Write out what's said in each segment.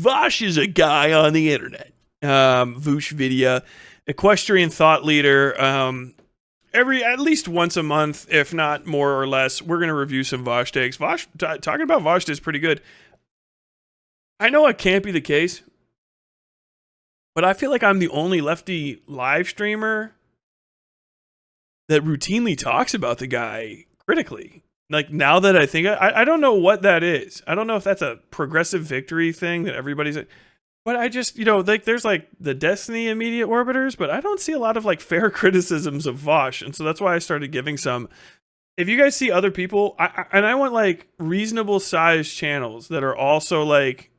Vaush is a guy on the internet. Vaush video, equestrian thought leader. At least once a month, if not more or less, we're gonna review some Vaush takes. Vaush talking about Vaush is pretty good. I know it can't be the case, but I feel like I'm the only lefty live streamer that routinely talks about the guy critically. Like, now that I think, I don't know what that is. I don't know if that's a progressive victory thing that everybody's, but I just, like, there's like the Destiny immediate orbiters, but I don't see a lot of like fair criticisms of Vaush. And so that's why I started giving some. If you guys see other people, I want like reasonable sized channels that are also like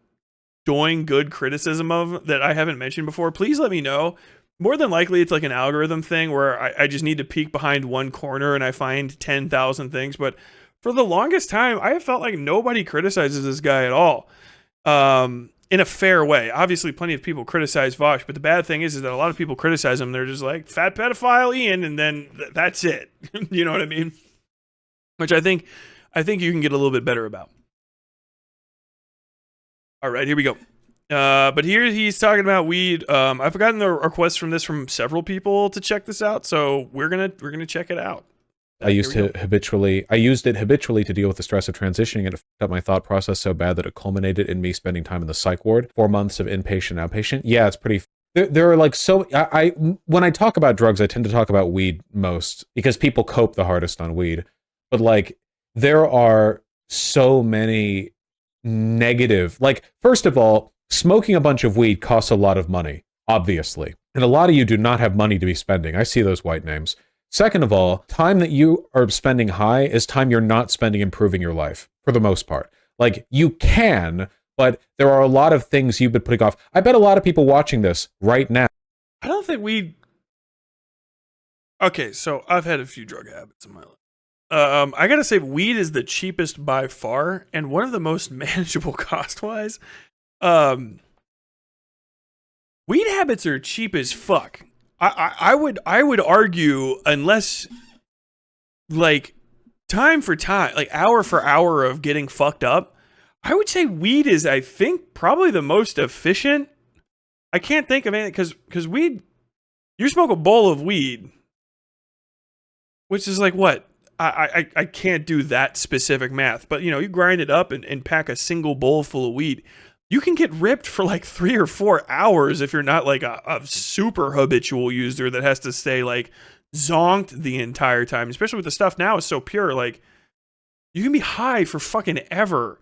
doing good criticism of that I haven't mentioned before, please let me know. More than likely, it's like an algorithm thing where I just need to peek behind one corner and I find 10,000 things. But for the longest time, I have felt like nobody criticizes this guy at all in a fair way. Obviously, plenty of people criticize Vaush, but the bad thing is that a lot of people criticize him. They're just like, fat pedophile Ian, and then that's it. You know what I mean? Which I think you can get a little bit better about. All right, here we go. But here he's talking about weed. I've gotten a request from several people to check this out, so we're gonna check it out. I used it habitually to deal with the stress of transitioning, and it fucked up my thought process so bad that it culminated in me spending time in the psych ward. 4 months of inpatient, outpatient. Yeah, it's pretty. There are like when I talk about drugs, I tend to talk about weed most because people cope the hardest on weed. But like, there are so many negative. Like, first of all, smoking a bunch of weed costs a lot of money, obviously. And a lot of you do not have money to be spending. I see those white names. Second of all, time that you are spending high is time you're not spending improving your life, for the most part. Like, you can, but there are a lot of things you've been putting off. I bet a lot of people watching this right now. I don't think weed... Okay, so I've had a few drug habits in my life. I gotta say, weed is the cheapest by far, and one of the most manageable cost-wise. Weed habits are cheap as fuck. I would argue, unless like time for time, like hour for hour of getting fucked up, I would say weed is, I think, probably the most efficient. I can't think of anything because weed, you smoke a bowl of weed, which is like what? I can't do that specific math, but you grind it up and pack a single bowl full of weed. You can get ripped for like 3 or 4 hours if you're not like a super habitual user that has to stay like zonked the entire time, especially with the stuff now is so pure. Like, you can be high for fucking ever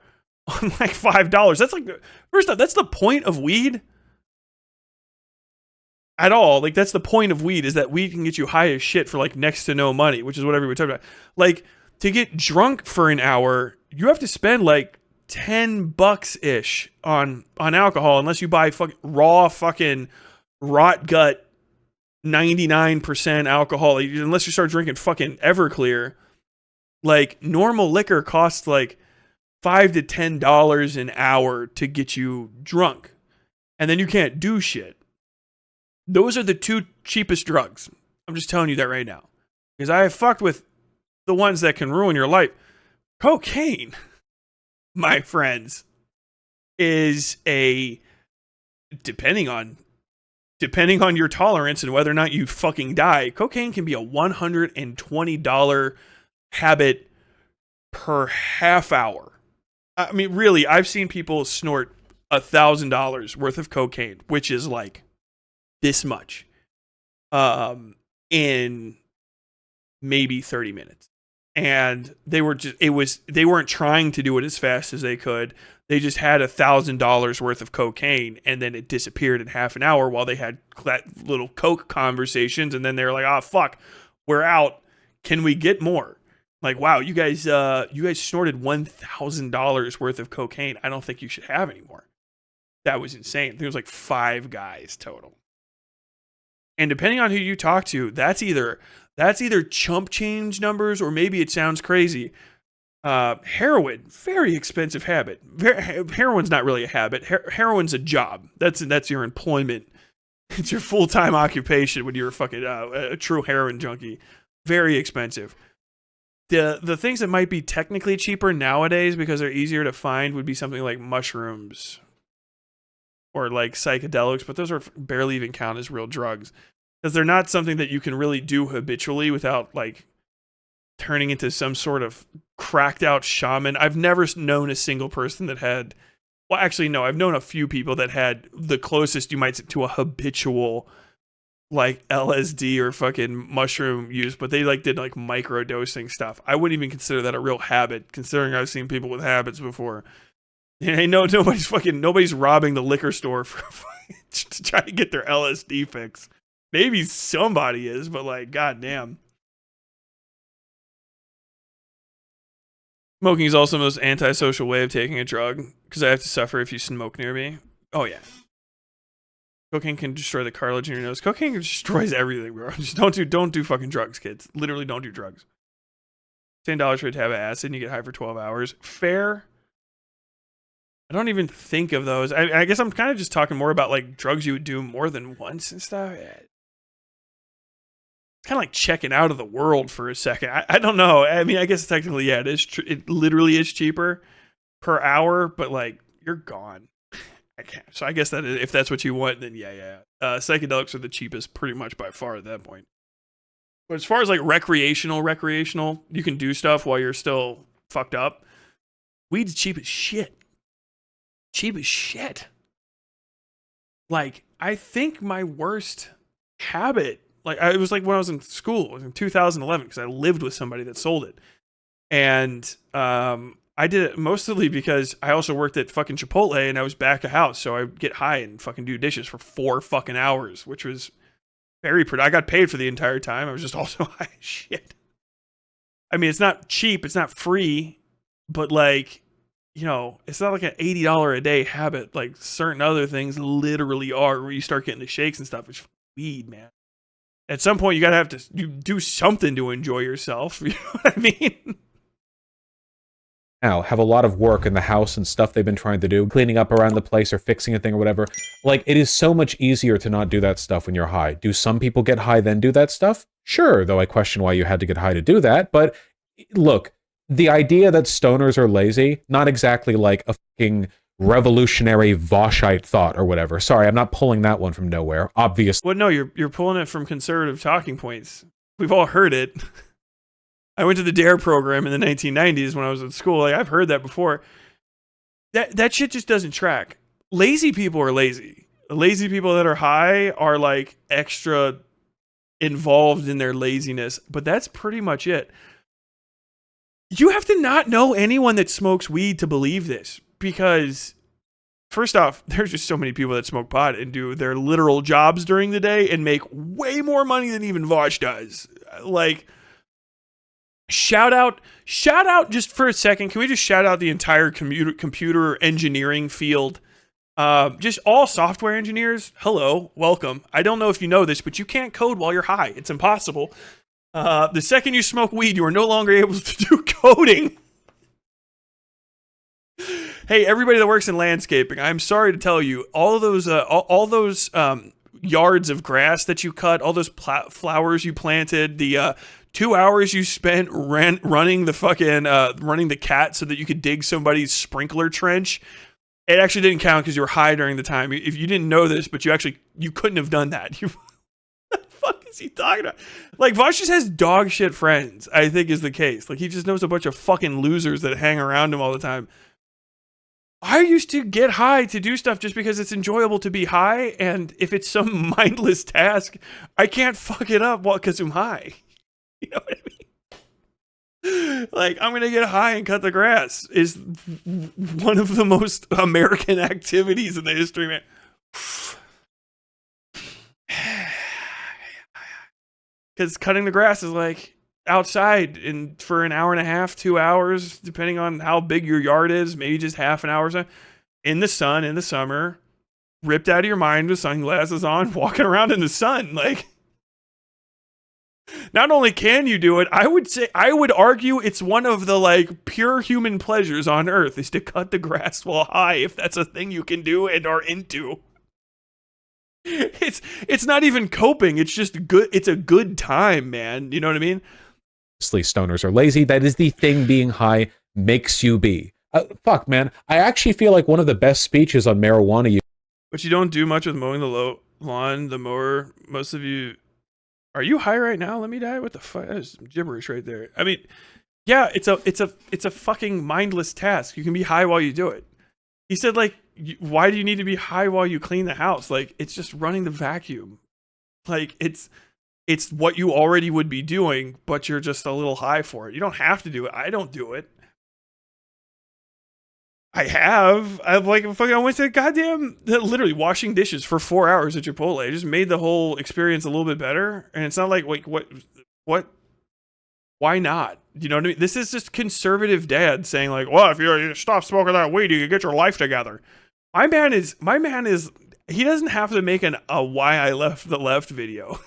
on like $5. That's like, first off, that's the point of weed at all. Like, that's the point of weed, is that weed can get you high as shit for like next to no money, which is what everybody talks about. Like, to get drunk for an hour, you have to spend like $10-ish on alcohol, unless you buy raw fucking rot gut 99% alcohol, unless you start drinking fucking Everclear. Like, normal liquor costs like $5 to $10 an hour to get you drunk, and then you can't do shit. Those are the two cheapest drugs. I'm just telling you that right now, because I have fucked with the ones that can ruin your life. Cocaine, my friends, is depending on your tolerance and whether or not you fucking die, cocaine can be a $120 habit per half hour. I mean, really, I've seen people snort $1,000 worth of cocaine, which is like this much, in maybe 30 minutes. And they weren't trying to do it as fast as they could. They just had $1,000 worth of cocaine, and then it disappeared in half an hour while they had that little coke conversations. And then they were like, "Oh fuck, we're out. Can we get more?" Like, wow, you guys snorted $1,000 worth of cocaine. I don't think you should have any more. That was insane. There was like 5 guys total. And depending on who you talk to, that's either chump change numbers, or maybe it sounds crazy. Heroin, very expensive habit. Heroin's not really a habit. Heroin's a job. That's your employment. It's your full-time occupation when you're a true heroin junkie. Very expensive. The things that might be technically cheaper nowadays because they're easier to find would be something like mushrooms. or like psychedelics, but those are barely even count as real drugs because they're not something that you can really do habitually without like turning into some sort of cracked out shaman. I've never known a single person that had, well, actually, no, I've known a few people that had the closest you might to a habitual like LSD or fucking mushroom use, but they like did like micro dosing stuff. I wouldn't even consider that a real habit, considering I've seen people with habits before. And nobody's robbing the liquor store for to try to get their LSD fix. Maybe somebody is, but like, goddamn. Smoking is also the most antisocial way of taking a drug because I have to suffer if you smoke near me. Oh yeah. Cocaine can destroy the cartilage in your nose. Cocaine destroys everything, bro. Just don't do fucking drugs, kids. Literally don't do drugs. $10 for a tab of acid and you get high for 12 hours. Fair. I don't even think of those. I guess I'm kind of just talking more about like drugs you would do more than once and stuff. It's kind of like checking out of the world for a second. I don't know. I mean, I guess technically, yeah, it is. It literally is cheaper per hour, but like you're gone. I can't. So I guess that if that's what you want, then yeah. Psychedelics are the cheapest, pretty much by far at that point. But as far as like recreational, you can do stuff while you're still fucked up. Weed's cheap as shit. Cheap as shit. Like, I think my worst habit, like, it was like when I was in school, it was in 2011, because I lived with somebody that sold it. And I did it mostly because I also worked at fucking Chipotle and I was back of house, so I'd get high and fucking do dishes for 4 fucking hours, which was very I got paid for the entire time. I was just also high as shit. I mean, it's not cheap, it's not free, but like, you know, it's not like an $80 a day habit like certain other things literally are, where you start getting the shakes and stuff. It's weed, man. At some point, you gotta have to do something to enjoy yourself. You know what I mean? Now have a lot of work in the house and stuff they've been trying to do, cleaning up around the place or fixing a thing or whatever. Like, it is so much easier to not do that stuff when you're high. Do some people get high then do that stuff? Sure, though I question why you had to get high to do that. But look, the idea that stoners are lazy, not exactly like a fucking revolutionary Vaushite thought or whatever. Sorry, I'm not pulling that one from nowhere, obviously. Well, no, you're pulling it from conservative talking points. We've all heard it. I went to the DARE program in the 1990s when I was in school. Like, I've heard that before. That shit just doesn't track. Lazy people are lazy. Lazy people that are high are like extra involved in their laziness, but that's pretty much it. You have to not know anyone that smokes weed to believe this, because first off, there's just so many people that smoke pot and do their literal jobs during the day and make way more money than even Vaush does. Like, shout out just for a second. Can we just shout out the entire computer engineering field? Just all software engineers. Hello, welcome. I don't know if you know this, but you can't code while you're high. It's impossible. The second you smoke weed, you are no longer able to do coding. Hey, everybody that works in landscaping, I'm sorry to tell you, all of those, all those yards of grass that you cut, all those flowers you planted, the 2 hours you spent running the fucking running the cat so that you could dig somebody's sprinkler trench, it actually didn't count because you were high during the time. If you didn't know this, but you couldn't have done that. What the fuck is he talking about? Like, Vaush just has dog shit friends, I think is the case. Like, he just knows a bunch of fucking losers that hang around him all the time. I used to get high to do stuff just because it's enjoyable to be high, and if it's some mindless task, I can't fuck it up because I'm high. You know what I mean? Like, I'm gonna get high and cut the grass is one of the most American activities in the history, man. Because cutting the grass is like outside for an hour and a half, 2 hours, depending on how big your yard is, maybe just half an hour or so, in the sun, in the summer, ripped out of your mind with sunglasses on, walking around in the sun. Like, not only can you do it, I would argue it's one of the like pure human pleasures on earth is to cut the grass while high, if that's a thing you can do and are into. It's not even coping, it's just good. It's a good time, man. You know what I mean? Stoners are lazy. That is the thing being high makes you be. Fuck, man. I actually feel like one of the best speeches on marijuana use. But you don't do much with mowing the lawn. The mower, most of you, are you high right now? Let me die. What the fuck? That is some gibberish right there. I mean, yeah, it's a fucking mindless task. You can be high while you do it. He said, like, why do you need to be high while you clean the house? Like, it's just running the vacuum. Like, it's what you already would be doing, but you're just a little high for it. You don't have to do it. I don't do it. I've like fucking, I went to goddamn, literally washing dishes for 4 hours at Chipotle. It just made the whole experience a little bit better. And it's not like, wait, what, why not? You know what I mean? This is just conservative dad saying like, well, if you stop smoking that weed, you can get your life together. My man is, he doesn't have to make a why I left the left video.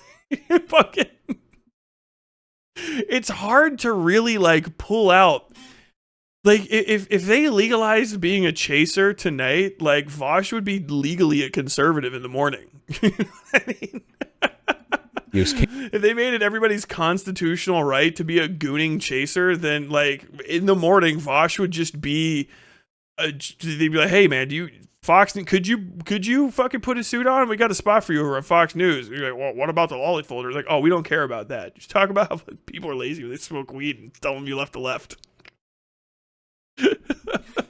Fucking, it's hard to really like pull out. Like, if they legalized being a chaser tonight, like, Vaush would be legally a conservative in the morning. You know what I mean? If they made it everybody's constitutional right to be a gooning chaser, then, like, in the morning, Vaush would just be, they'd be like, hey, man, Fox, could you fucking put a suit on? We got a spot for you over on Fox News. And you're like, well, what about the lolly folders? Like, oh, we don't care about that. Just talk about how people are lazy when they smoke weed and tell them you left the left.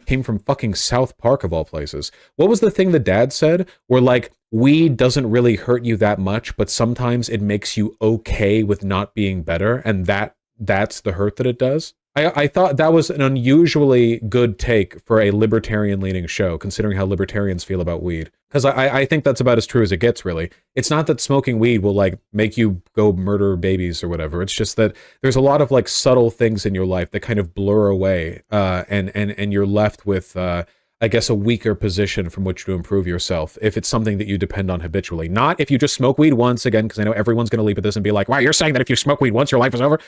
Came from fucking South Park of all places. What was the thing the dad said? Where like, weed doesn't really hurt you that much, but sometimes it makes you okay with not being better, and that's the hurt that it does. I thought that was an unusually good take for a libertarian-leaning show, considering how libertarians feel about weed. Because I think that's about as true as it gets, really. It's not that smoking weed will, like, make you go murder babies or whatever. It's just that there's a lot of, like, subtle things in your life that kind of blur away, and you're left with, I guess, a weaker position from which to improve yourself if it's something that you depend on habitually. Not if you just smoke weed once, again, because I know everyone's going to leap at this and be like, wow, you're saying that if you smoke weed once, your life is over?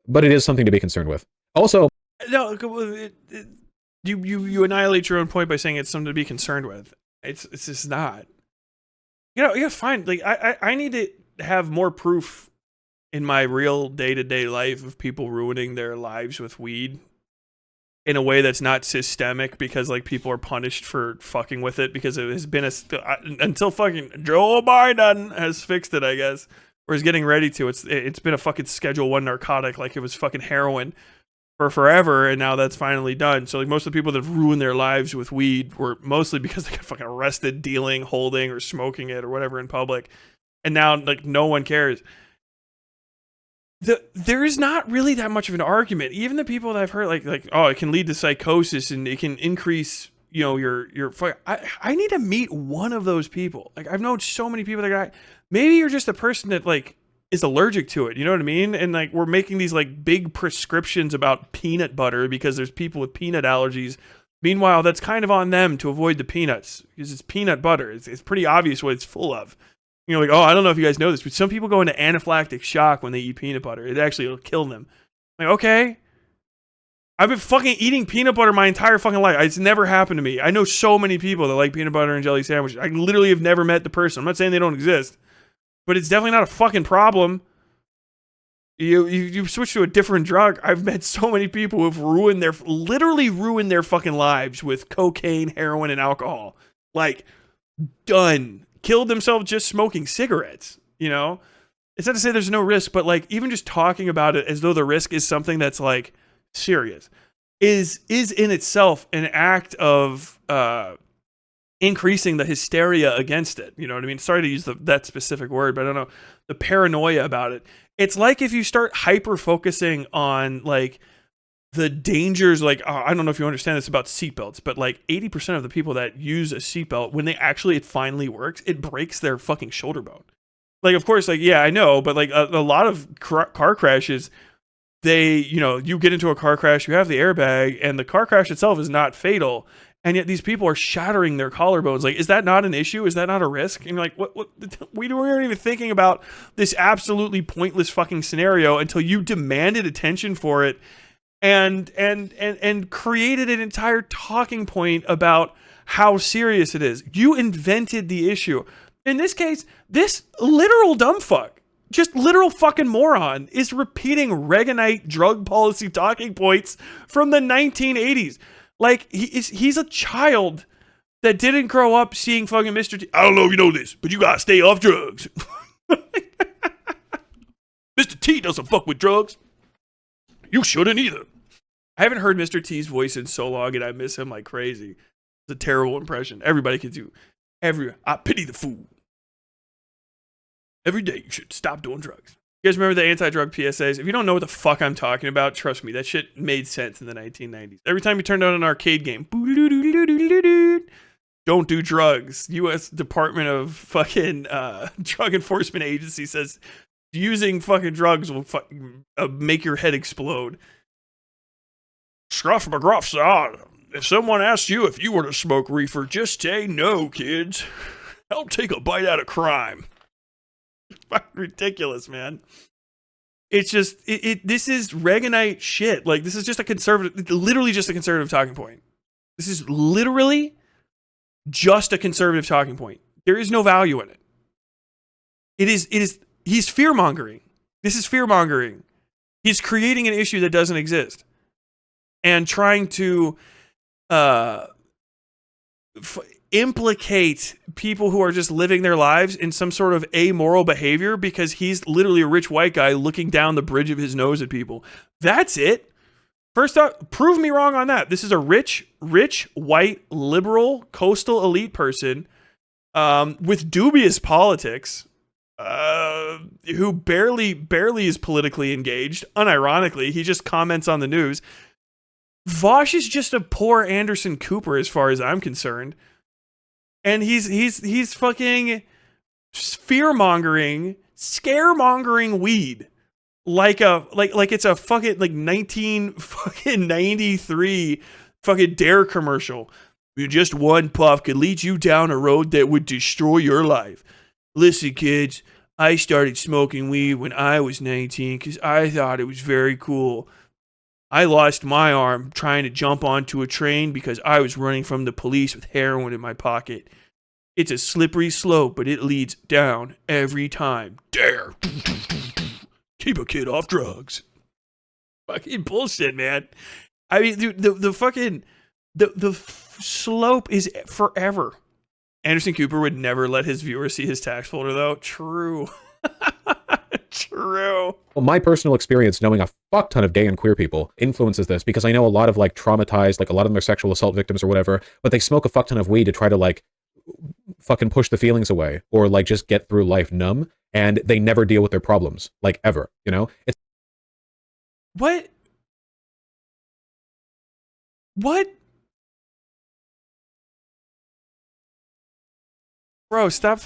But it is something to be concerned with. Also, no, you annihilate your own point by saying it's something to be concerned with. It's just not. You gotta find, like, I need to have more proof in my real day-to-day life of people ruining their lives with weed in a way that's not systemic, because like people are punished for fucking with it because it has been until fucking Joe Biden has fixed it, I guess. Or is getting ready to. It's been a fucking Schedule 1 narcotic, like it was fucking heroin for forever, and now that's finally done. So like most of the people that have ruined their lives with weed were mostly because they got fucking arrested dealing, holding, or smoking it or whatever in public, and now like no one cares. There is not really that much of an argument. Even the people that I've heard like oh, it can lead to psychosis and it can increase, you know, your I need to meet one of those people. Like, I've known so many people that got, maybe you're just a person that like is allergic to it, you know what I mean? And like we're making these like big prescriptions about peanut butter because there's people with peanut allergies. Meanwhile, that's kind of on them to avoid the peanuts because it's peanut butter. It's pretty obvious what it's full of. You know, like, oh, I don't know if you guys know this, but some people go into anaphylactic shock when they eat peanut butter. It actually will kill them. Like, okay. I've been fucking eating peanut butter my entire fucking life. It's never happened to me. I know so many people that like peanut butter and jelly sandwiches. I literally have never met the person. I'm not saying they don't exist, but it's definitely not a fucking problem. You switch to a different drug. I've met so many people who've literally ruined their fucking lives with cocaine, heroin, and alcohol. Like, done. Killed themselves just smoking cigarettes, you know? It's not to say there's no risk, but like even just talking about it as though the risk is something that's like serious is in itself an act of increasing the hysteria against it. You know what I mean? Sorry to use that specific word, but I don't know, the paranoia about it. It's like if you start hyper focusing on like the dangers, like, I don't know if you understand this about seatbelts, but like 80% of the people that use a seatbelt, when it finally works, it breaks their fucking shoulder bone. Like, of course, like, yeah, I know, but like a lot of car crashes, you get into a car crash, you have the airbag, and the car crash itself is not fatal. And yet these people are shattering their collarbones. Like, is that not an issue? Is that not a risk? And you're like, what? We weren't even thinking about this absolutely pointless fucking scenario until you demanded attention for it and created an entire talking point about how serious it is. You invented the issue. In this case, this literal dumb fuck, just literal fucking moron, is repeating Reaganite drug policy talking points from the 1980s. Like, he's a child that didn't grow up seeing fucking Mr. T. I don't know if you know this, but you gotta stay off drugs. Mr. T doesn't fuck with drugs. You shouldn't either. I haven't heard Mr. T's voice in so long, and I miss him like crazy. It's a terrible impression. Everybody can do. I pity the fool. Every day you should stop doing drugs. You guys remember the anti-drug PSAs? If you don't know what the fuck I'm talking about, trust me, that shit made sense in the 1990s. Every time you turned on an arcade game, don't do drugs. U.S. Department of fucking Drug Enforcement Agency says using fucking drugs will make your head explode. Scruff McGruff said, if someone asks you if you were to smoke reefer, just say no, kids. Help take a bite out of crime. Fucking ridiculous, man. It's just this is Reaganite shit. Like, this is just a conservative, literally just a conservative talking point. This is literally just a conservative talking point. There is no value in it. He's fear-mongering. This is fear-mongering. He's creating an issue that doesn't exist and trying to implicate people who are just living their lives in some sort of amoral behavior because he's literally a rich white guy looking down the bridge of his nose at people. That's it. First off, prove me wrong on that. This is a rich, white, liberal, coastal elite person with dubious politics who barely is politically engaged. Unironically, he just comments on the news. Vaush is just a poor Anderson Cooper as far as I'm concerned. And he's fucking fear-mongering, scaremongering weed. Like it's a fucking 1993 fucking Dare commercial. Just one puff could lead you down a road that would destroy your life. Listen, kids, I started smoking weed when I was 19 because I thought it was very cool. I lost my arm trying to jump onto a train because I was running from the police with heroin in my pocket. It's a slippery slope, but it leads down every time. Dare. Keep a kid off drugs. Fucking bullshit, man. I mean, dude, the fucking slope is forever. Anderson Cooper would never let his viewers see his tax folder, though. True. True. Well, my personal experience knowing a fuck ton of gay and queer people influences this because I know a lot of like traumatized, like a lot of them are sexual assault victims or whatever, but they smoke a fuck ton of weed to try to like fucking push the feelings away or like just get through life numb, and they never deal with their problems, like ever, you know? It's What? Bro, stop.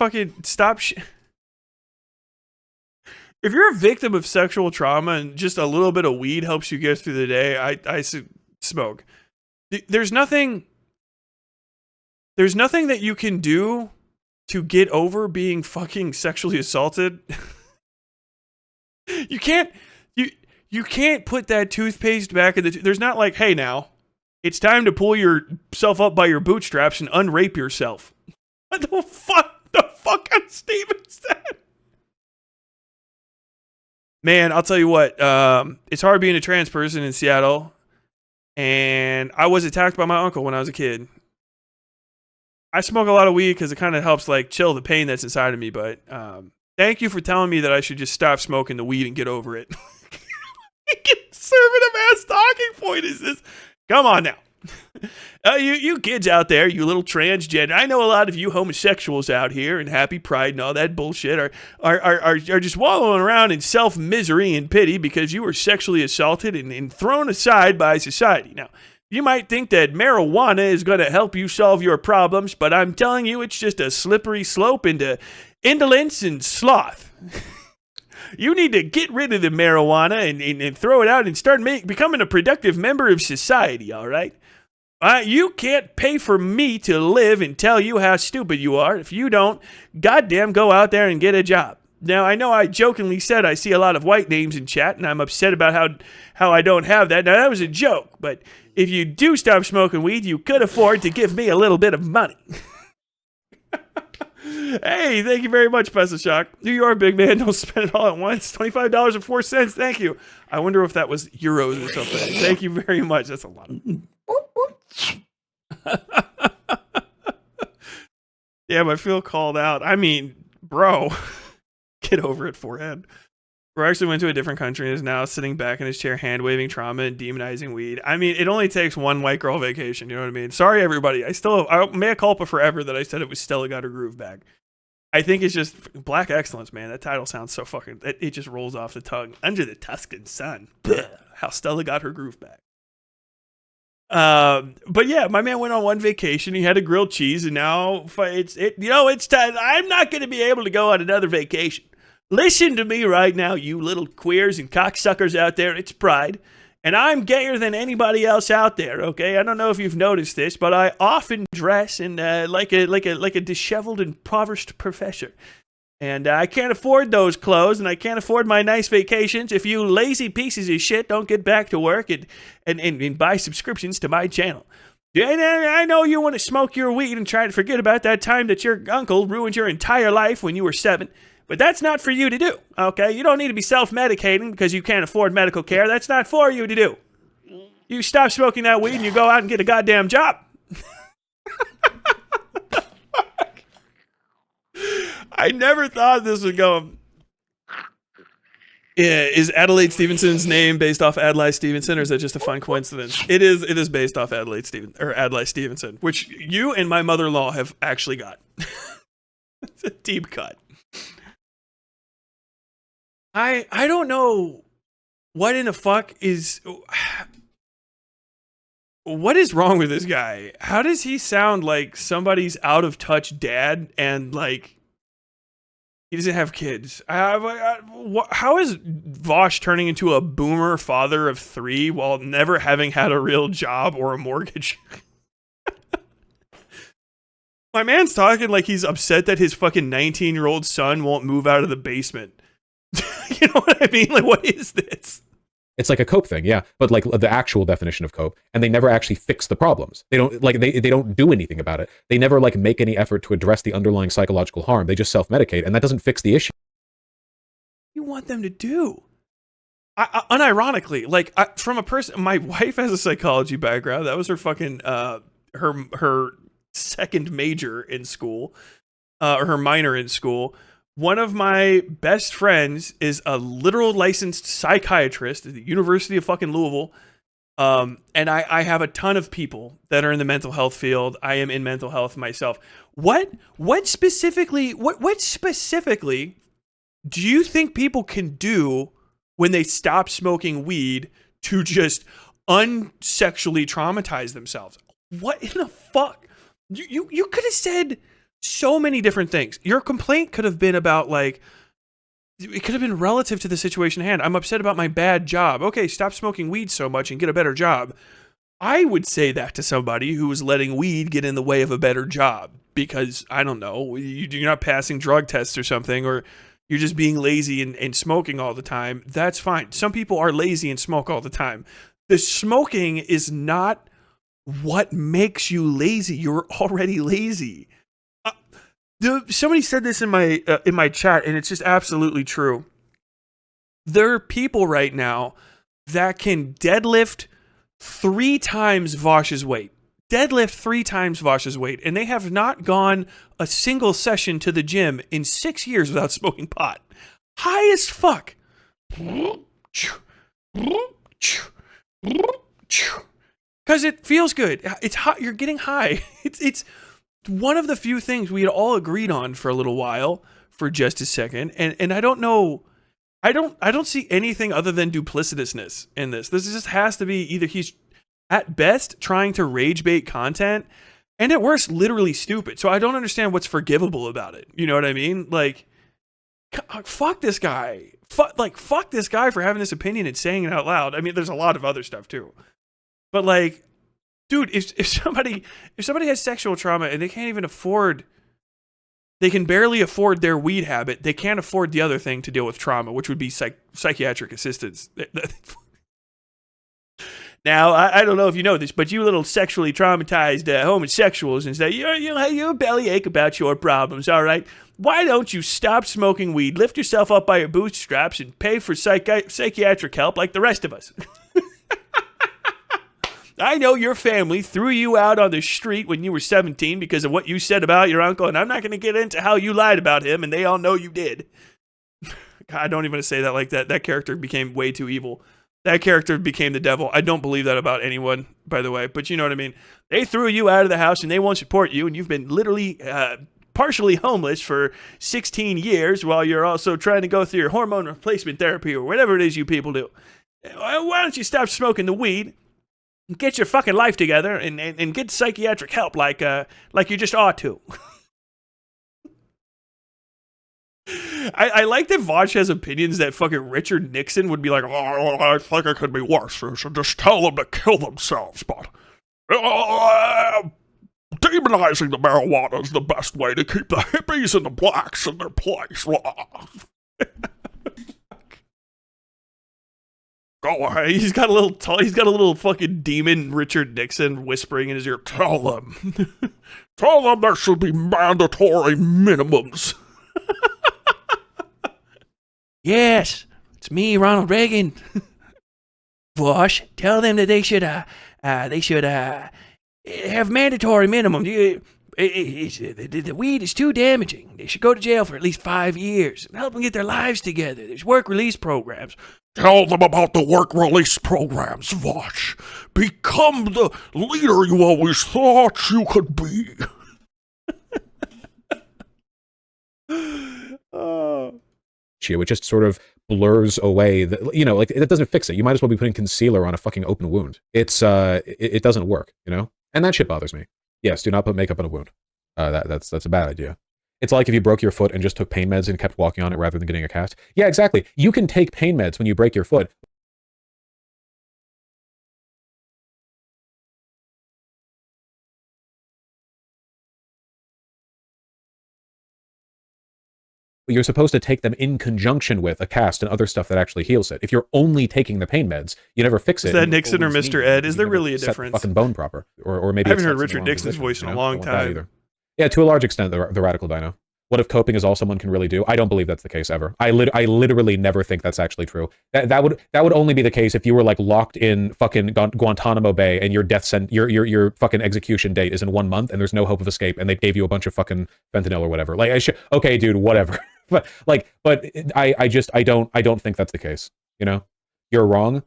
If you're a victim of sexual trauma and just a little bit of weed helps you get through the day, I smoke. There's nothing that you can do to get over being fucking sexually assaulted. You can't put that toothpaste back in the there's not like, hey, now it's time to pull yourself up by your bootstraps and unrape yourself. What the fuck? The fuck kind of statement is that? Man, I'll tell you what. It's hard being a trans person in Seattle, and I was attacked by my uncle when I was a kid. I smoke a lot of weed because it kind of helps like chill the pain that's inside of me. But thank you for telling me that I should just stop smoking the weed and get over it. Conservative ass talking point is this? Come on now. You kids out there, you little transgender. I know a lot of you homosexuals out here and happy pride and all that bullshit are just wallowing around in self-misery and pity because you were sexually assaulted and thrown aside by society. Now, you might think that marijuana is going to help you solve your problems, but I'm telling you, it's just a slippery slope into indolence and sloth. You need to get rid of the marijuana and throw it out and start becoming a productive member of society, all right? You can't pay for me to live and tell you how stupid you are. If you don't, goddamn go out there and get a job. Now, I know I jokingly said I see a lot of white names in chat, and I'm upset about how I don't have that. Now, that was a joke, but if you do stop smoking weed, you could afford to give me a little bit of money. Hey, thank you very much, Pesa Shock. You are a big man. Don't spend it all at once. $25.04. Thank you. I wonder if that was euros or something. Thank you very much. That's a lot. Damn, I feel called out. I mean, bro, get over it, forehead. Bro actually went to a different country and is now sitting back in his chair, hand waving trauma and demonizing weed. I mean, it only takes one white girl vacation. You know what I mean? Sorry, everybody. I mea culpa forever that I said it was Stella got her groove back. I think it's just black excellence, man. That title sounds so fucking. It just rolls off the tongue. Under the Tuscan sun, how Stella got her groove back. But yeah, my man went on one vacation. He had a grilled cheese, and now it's time. I'm not going to be able to go on another vacation. Listen to me right now, you little queers and cocksuckers out there. It's Pride, and I'm gayer than anybody else out there. Okay, I don't know if you've noticed this, but I often dress in like a disheveled and impoverished professor. And I can't afford those clothes, and I can't afford my nice vacations if you lazy pieces of shit don't get back to work and buy subscriptions to my channel. And I know you want to smoke your weed and try to forget about that time that your uncle ruined your entire life when you were 7, but that's not for you to do, okay? You don't need to be self-medicating because you can't afford medical care. That's not for you to do. You stop smoking that weed and you go out and get a goddamn job. I never thought this would go. Yeah, is Adelaide Stevenson's name based off Adlai Stevenson, or is that just a fun coincidence? It is based off Adelaide Stevenson, which you and my mother-in-law have actually got. It's a deep cut. I don't know what in the fuck is. What is wrong with this guy? How does he sound like somebody's out of touch dad and like he doesn't have kids? How is Vaush turning into a boomer father of 3 while never having had a real job or a mortgage? My man's talking like he's upset that his fucking 19-year-old son won't move out of the basement. You know what I mean? Like, what is this? It's like a cope thing, yeah. But like the actual definition of cope, and they never actually fix the problems. They don't they don't do anything about it. They never like make any effort to address the underlying psychological harm. They just self-medicate, and that doesn't fix the issue. You want them to do? Unironically, like from a person, my wife has a psychology background. That was her fucking her second major in school, or her minor in school. One of my best friends is a literal licensed psychiatrist at the University of fucking Louisville. And I have a ton of people that are in the mental health field. I am in mental health myself. What specifically do you think people can do when they stop smoking weed to just unsexually traumatize themselves? What in the fuck? You could have said so many different things. Your complaint could have been about like, it could have been relative to the situation at hand. I'm upset about my bad job. Okay, stop smoking weed so much and get a better job. I would say that to somebody who was letting weed get in the way of a better job because, I don't know, you're not passing drug tests or something, or you're just being lazy and smoking all the time. That's fine. Some people are lazy and smoke all the time. The smoking is not what makes you lazy. You're already lazy. Somebody said this in my chat, and it's just absolutely true. There are people right now that can deadlift 3 times Vaush's weight. Deadlift 3 times Vaush's weight, and they have not gone a single session to the gym in 6 years without smoking pot. High as fuck. Because it feels good. It's hot. You're getting high. It's one of the few things we had all agreed on for a little while, for just a second, and I don't know, I don't see anything other than duplicitousness in this. This just has to be either he's at best trying to rage bait content, and at worst literally stupid. So I don't understand what's forgivable about it. You know what I mean? Like, fuck this guy. Fuck this guy for having this opinion and saying it out loud. I mean, there's a lot of other stuff too, but like, dude, if somebody has sexual trauma and they can't even afford, they can barely afford their weed habit, they can't afford the other thing to deal with trauma, which would be psychiatric assistance. Now, I don't know if you know this, but you little sexually traumatized homosexuals and say, you bellyache about your problems, all right? Why don't you stop smoking weed, lift yourself up by your bootstraps, and pay for psychiatric help like the rest of us? I know your family threw you out on the street when you were 17 because of what you said about your uncle, and I'm not going to get into how you lied about him, and they all know you did. God, I don't even want to say that like that. That character became way too evil. That character became the devil. I don't believe that about anyone, by the way, but you know what I mean. They threw you out of the house, and they won't support you, and you've been literally partially homeless for 16 years while you're also trying to go through your hormone replacement therapy or whatever it is you people do. Why don't you stop smoking the weed, get your fucking life together, and get psychiatric help like you just ought to. I like that Vaush has opinions that fucking Richard Nixon would be like, oh, I think it could be worse. You should just tell them to kill themselves, but demonizing the marijuana is the best way to keep the hippies and the blacks in their place. Go away. He's got a little fucking demon Richard Nixon whispering in his ear. Tell them there should be mandatory minimums. Yes, it's me, Ronald Reagan. Vaush, tell them that they should have mandatory minimum. The weed is too damaging. They should go to jail for at least 5 years and help them get their lives together. There's work release programs. Tell them about the work release programs, Vaush. Become the leader you always thought you could be. It just sort of blurs away like it doesn't fix it. You might as well be putting concealer on a fucking open wound. It doesn't work, and that shit bothers me. Yes, do not put makeup on a wound. That's a bad idea. It's like if you broke your foot and just took pain meds and kept walking on it rather than getting a cast. Yeah, exactly. You can take pain meds when you break your foot. You're supposed to take them in conjunction with a cast and other stuff that actually heals it. If you're only taking the pain meds, you never fix it. Is that Nixon or Mr. Ed? Is there really a difference? Fucking bone proper, or maybe I haven't heard Richard Nixon's voice in a long time. Either. Yeah, to a large extent, the radical dino. What if coping is all someone can really do? I don't believe that's the case ever. I literally never think that's actually true. That would only be the case if you were like locked in fucking Guantanamo Bay and your your fucking execution date is in 1 month and there's no hope of escape and they gave you a bunch of fucking fentanyl or whatever. Like okay, dude, whatever. but I don't think that's the case. You're wrong.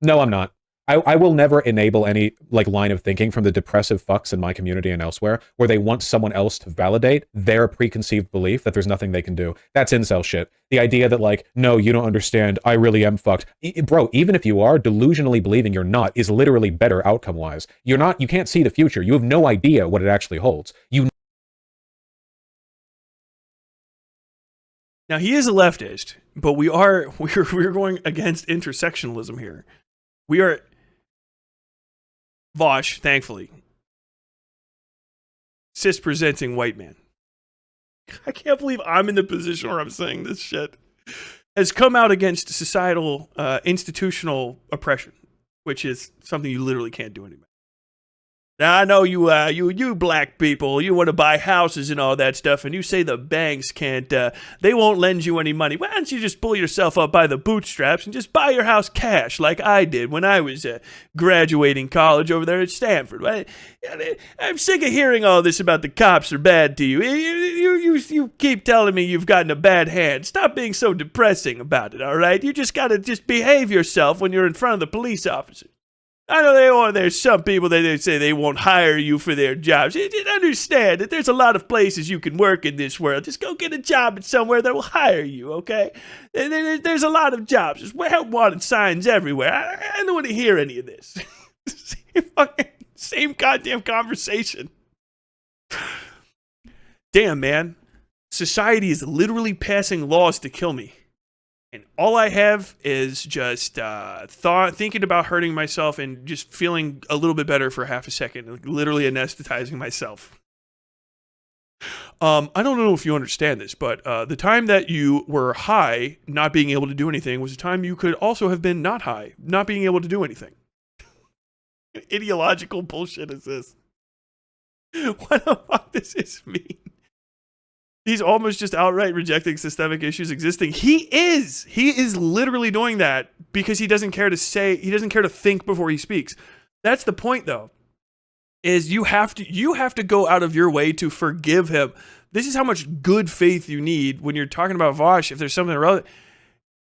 No, I'm not. I will never enable any line of thinking from the depressive fucks in my community and elsewhere where they want someone else to validate their preconceived belief that there's nothing they can do. That's incel shit. The idea that no, you don't understand, I really am fucked. Bro, even if you are, delusionally believing you're not is literally better outcome-wise. You can't see the future. You have no idea what it actually holds. Now he is a leftist, but we're going against intersectionalism here. We are Vaush, thankfully, cis-presenting white man. I can't believe I'm in the position where I'm saying this shit. Has come out against societal, institutional oppression, which is something you literally can't do anymore. Now, I know you black people, you want to buy houses and all that stuff, and you say the banks can't, they won't lend you any money. Why don't you just pull yourself up by the bootstraps and just buy your house cash like I did when I was graduating college over there at Stanford? I'm sick of hearing all this about the cops are bad to you. You keep telling me you've gotten a bad hand. Stop being so depressing about it, all right? You just got to just behave yourself when you're in front of the police officer. I know there's some people that they say they won't hire you for their jobs. You understand that there's a lot of places you can work in this world. Just go get a job at somewhere that will hire you, okay? There's a lot of jobs. There's help wanted signs everywhere. I don't want to hear any of this. Same goddamn conversation. Damn, man. Society is literally passing laws to kill me. And all I have is just thinking about hurting myself and just feeling a little bit better for half a second, literally anesthetizing myself. I don't know if you understand this, but the time that you were high, not being able to do anything, was a time you could also have been not high, not being able to do anything. Ideological bullshit is this? What the fuck does this mean? He's almost just outright rejecting systemic issues existing. He is literally doing that because he doesn't care to think before he speaks. That's the point, though. Is you have to go out of your way to forgive him. This is how much good faith you need when you're talking about Vaush. If there's something relevant,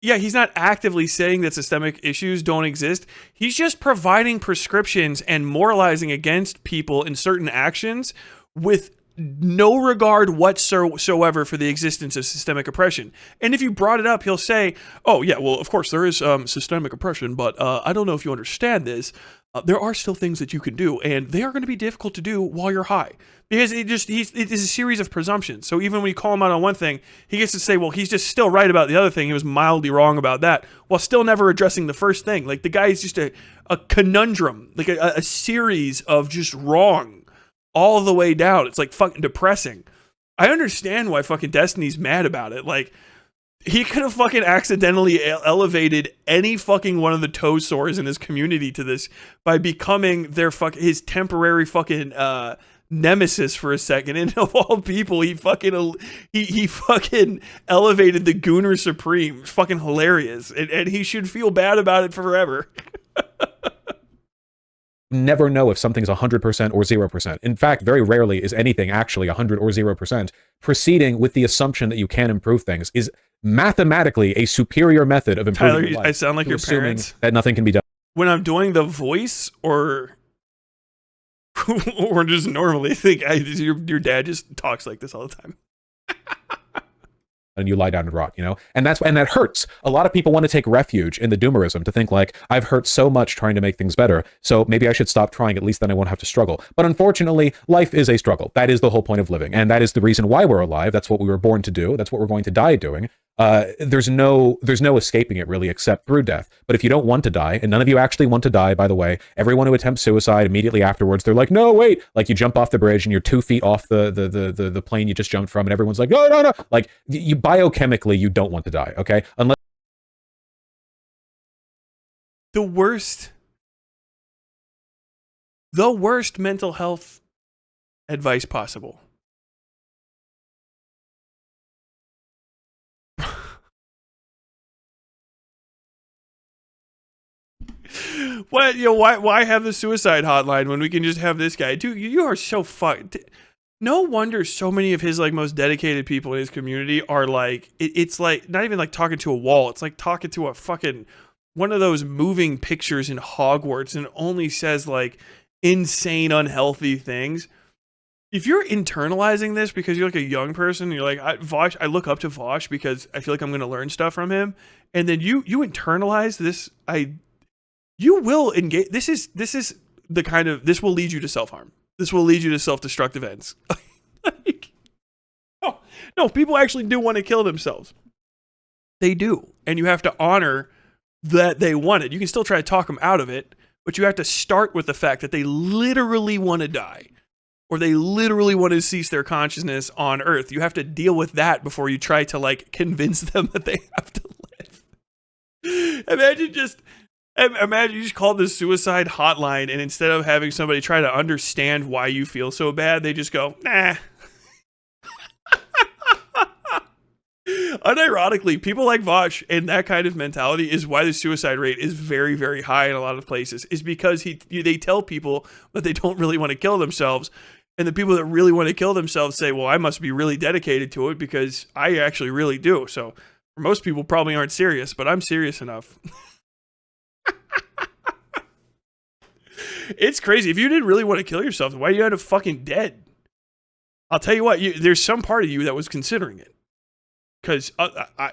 yeah, he's not actively saying that systemic issues don't exist. He's just providing prescriptions and moralizing against people in certain actions with no regard whatsoever for the existence of systemic oppression. And if you brought it up, he'll say, oh, yeah, well, of course, there is systemic oppression, but I don't know if you understand this. There are still things that you can do, and they are going to be difficult to do while you're high. Because it is a series of presumptions. So even when you call him out on one thing, he gets to say, well, he's just still right about the other thing. He was mildly wrong about that, while still never addressing the first thing. Like, the guy is just a conundrum, like a series of just wrong all the way down. It's like fucking depressing. I understand why fucking Destiny's mad about it. Like, he could have fucking accidentally elevated any fucking one of the toe sores in his community to this by becoming his temporary fucking nemesis for a second. And of all people, he fucking elevated the Gooner Supreme. It's fucking hilarious. And he should feel bad about it forever. Never know if something's 100% or 0%. In fact, very rarely is anything actually 100 or 0%. Proceeding with the assumption that you can improve things is mathematically a superior method of improving Tyler, your life. I sound like your parents. That nothing can be done. When I'm doing the voice or just normally, I think your dad just talks like this all the time. And you lie down and rot, you know? And that hurts. A lot of people want to take refuge in the doomerism to think like, I've hurt so much trying to make things better, so maybe I should stop trying, at least then I won't have to struggle. But unfortunately, life is a struggle. That is the whole point of living. And that is the reason why we're alive. That's what we were born to do. That's what we're going to die doing. There's no escaping it really, except through death. But if you don't want to die, and none of you actually want to die, by the way, everyone who attempts suicide immediately afterwards, they're like, no, wait, like you jump off the bridge and you're 2 feet off the plane you just jumped from, and everyone's like, no, no, no. Like, you biochemically, you don't want to die, okay? Unless the worst mental health advice possible. What, you know, why have the suicide hotline when we can just have this guy? Dude, you are so fucked. No wonder so many of his like most dedicated people in his community are like, it's like not even like talking to a wall. It's like talking to a fucking one of those moving pictures in Hogwarts, and it only says like insane, unhealthy things. If you're internalizing this because you're like a young person, you're like, Vaush, I look up to Vaush because I feel like I'm going to learn stuff from him, and then you internalize this, you will engage. This is the kind of, this will lead you to self-harm. This will lead you to self-destructive ends. Like, no, people actually do want to kill themselves. They do. And you have to honor that they want it. You can still try to talk them out of it, but you have to start with the fact that they literally want to die, or they literally want to cease their consciousness on Earth. You have to deal with that before you try to like convince them that they have to live. Imagine you just called this suicide hotline, and instead of having somebody try to understand why you feel so bad, they just go, nah. Unironically, people like Vaush and that kind of mentality is why the suicide rate is very, very high in a lot of places, is because they tell people that they don't really want to kill themselves. And the people that really want to kill themselves say, well, I must be really dedicated to it because I actually really do. So most people probably aren't serious, but I'm serious enough. It's crazy. If you didn't really want to kill yourself, why you end up fucking dead? I'll tell you what, there's some part of you that was considering it. Because I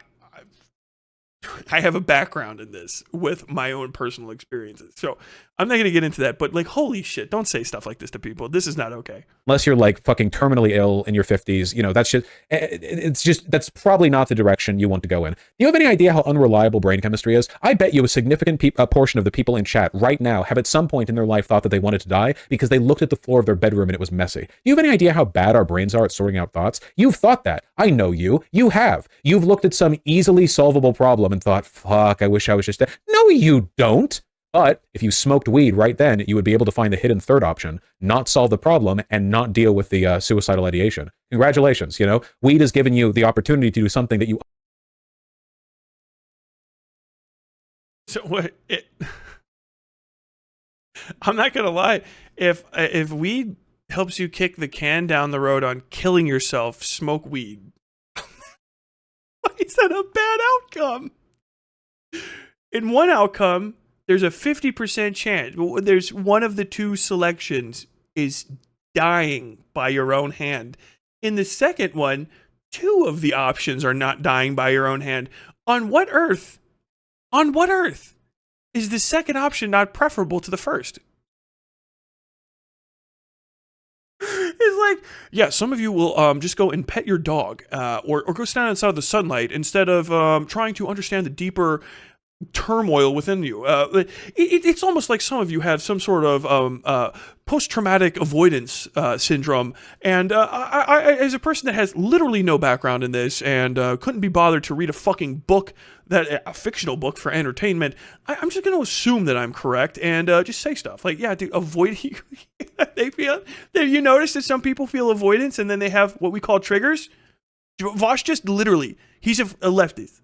have a background in this with my own personal experiences. So I'm not going to get into that, but like, holy shit, don't say stuff like this to people. This is not okay. Unless you're like fucking terminally ill in your 50s, you know, that's probably not the direction you want to go in. Do you have any idea how unreliable brain chemistry is? I bet you a significant portion of the people in chat right now have at some point in their life thought that they wanted to die because they looked at the floor of their bedroom and it was messy. Do you have any idea how bad our brains are at sorting out thoughts? You've thought that. I know you. You have. You've looked at some easily solvable problem and thought, fuck, I wish I was just dead. No, you don't. But if you smoked weed right then, you would be able to find the hidden third option, not solve the problem and not deal with the suicidal ideation. Congratulations, you know, weed has given you the opportunity to do something that you... So what? I'm not gonna lie. If weed helps you kick the can down the road on killing yourself, smoke weed. Why is that a bad outcome? In one outcome, there's a 50% chance. There's one of the two selections is dying by your own hand. In the second one, two of the options are not dying by your own hand. On what earth? On what earth is the second option not preferable to the first? It's like, yeah, some of you will just go and pet your dog or go stand outside of the sunlight instead of trying to understand the deeper turmoil within you. It's almost like some of you have some sort of post-traumatic avoidance syndrome. And I, as a person that has literally no background in this and couldn't be bothered to read a fucking book, a fictional book for entertainment, I'm just going to assume that I'm correct and just say stuff like, yeah, dude, avoid. They feel. You notice that some people feel avoidance and then they have what we call triggers. Vaush just literally, he's a leftist.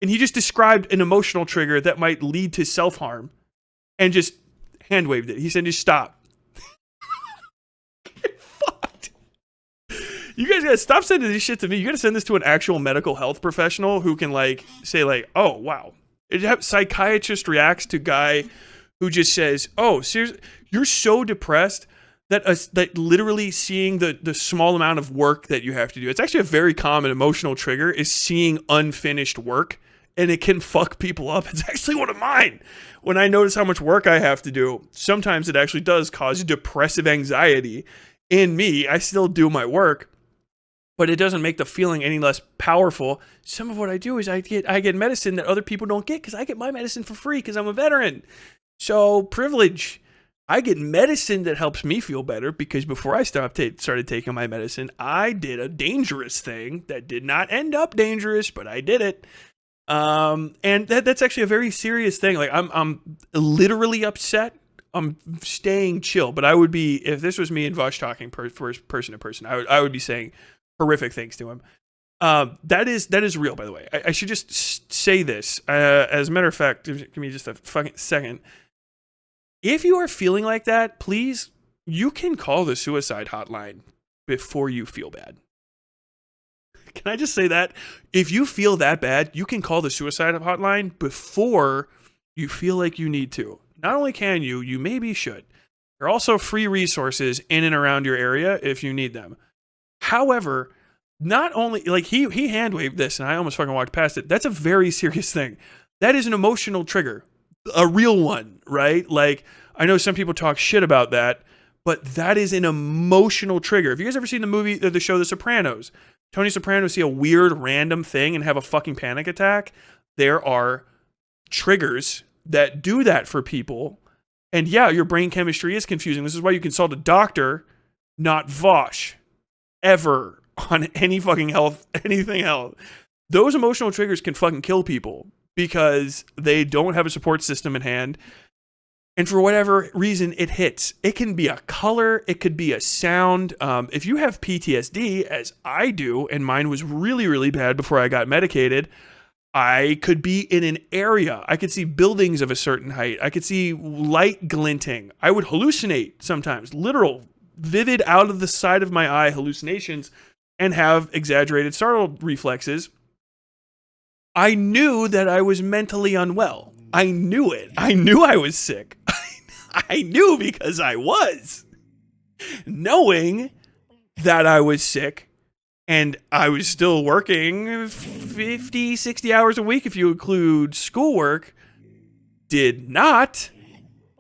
And he just described an emotional trigger that might lead to self-harm and just hand-waved it. He said, just stop. Get fucked. You guys gotta stop sending this shit to me. You gotta send this to an actual medical health professional who can like say like, oh, wow. Psychiatrist reacts to guy who just says, oh, seriously, you're so depressed that literally seeing the small amount of work that you have to do. It's actually a very common emotional trigger is seeing unfinished work. And it can fuck people up. It's actually one of mine. When I notice how much work I have to do, sometimes it actually does cause depressive anxiety in me. I still do my work, but it doesn't make the feeling any less powerful. Some of what I do is I get medicine that other people don't get because I get my medicine for free because I'm a veteran. So privilege. I get medicine that helps me feel better because before I started taking my medicine, I did a dangerous thing that did not end up dangerous, but I did it. And that's actually a very serious thing. Like I'm literally upset. I'm staying chill, but I would be, if this was me and Vaush talking person to person, I would be saying horrific things to him. That is real, by the way. I should just say this. As a matter of fact, give me just a fucking second. If you are feeling like that, please, you can call the suicide hotline before you feel bad. Can I just say that? If you feel that bad, you can call the suicide hotline before you feel like you need to. Not only can you maybe should. There are also free resources in and around your area if you need them. However, not only, like he hand-waved this and I almost fucking walked past it. That's a very serious thing. That is an emotional trigger. A real one, right? Like, I know some people talk shit about that, but that is an emotional trigger. Have you guys ever seen the show The Sopranos? Tony Soprano see a weird random thing and have a fucking panic attack. There are triggers that do that for people. And yeah, your brain chemistry is confusing. This is why you consult a doctor, not Vaush, ever on any fucking anything else. Those emotional triggers can fucking kill people because they don't have a support system in hand. And for whatever reason, it hits. It can be a color. It could be a sound. If you have PTSD, as I do, and mine was really, really bad before I got medicated, I could be in an area. I could see buildings of a certain height. I could see light glinting. I would hallucinate sometimes, literal, vivid, out of the side of my eye hallucinations, and have exaggerated startle reflexes. I knew that I was mentally unwell. I knew it. I knew I was sick. I knew because I was. Knowing that I was sick and I was still working 50, 60 hours a week if you include schoolwork, did not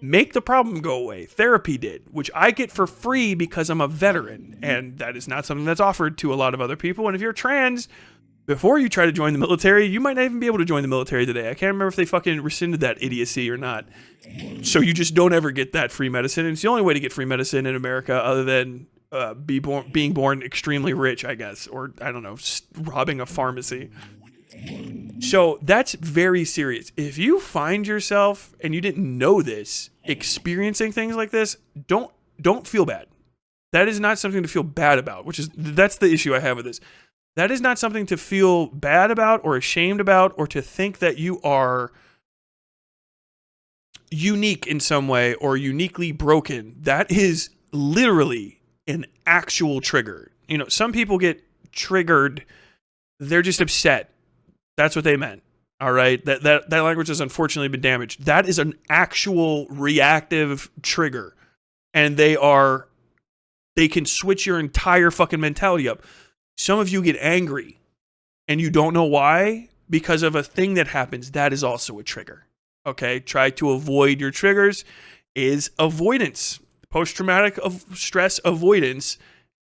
make the problem go away. Therapy did, which I get for free because I'm a veteran. And that is not something that's offered to a lot of other people. And if you're trans, before you try to join the military, you might not even be able to join the military today. I can't remember if they fucking rescinded that idiocy or not. So you just don't ever get that free medicine. And it's the only way to get free medicine in America other than being born extremely rich, I guess. Or, I don't know, robbing a pharmacy. So that's very serious. If you find yourself, and you didn't know this, experiencing things like this, don't feel bad. That is not something to feel bad about, that's the issue I have with this. That is not something to feel bad about or ashamed about or to think that you are unique in some way or uniquely broken, that is literally an actual trigger. You know, some people get triggered, they're just upset. That's what they meant. All right. That language has unfortunately been damaged. That is an actual reactive trigger. And they can switch your entire fucking mentality up. Some of you get angry and you don't know why because of a thing that happens. That is also a trigger. Okay. Try to avoid your triggers is avoidance. Post-traumatic stress avoidance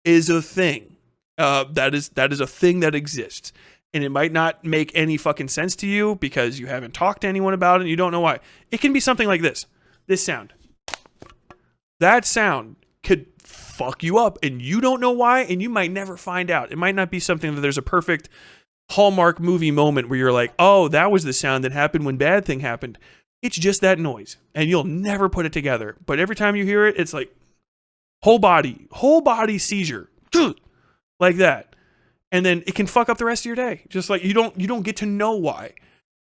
is a thing. That is a thing that exists. And it might not make any fucking sense to you because you haven't talked to anyone about it and you don't know why. It can be something like this. This sound. That sound could fuck you up and you don't know why and you might never find out. It might not be something that there's a perfect Hallmark movie moment where you're like, oh, that was the sound that happened when bad thing happened. It's just that noise and you'll never put it together. But every time you hear it, it's like whole body seizure like that. And then it can fuck up the rest of your day. Just like you don't get to know why.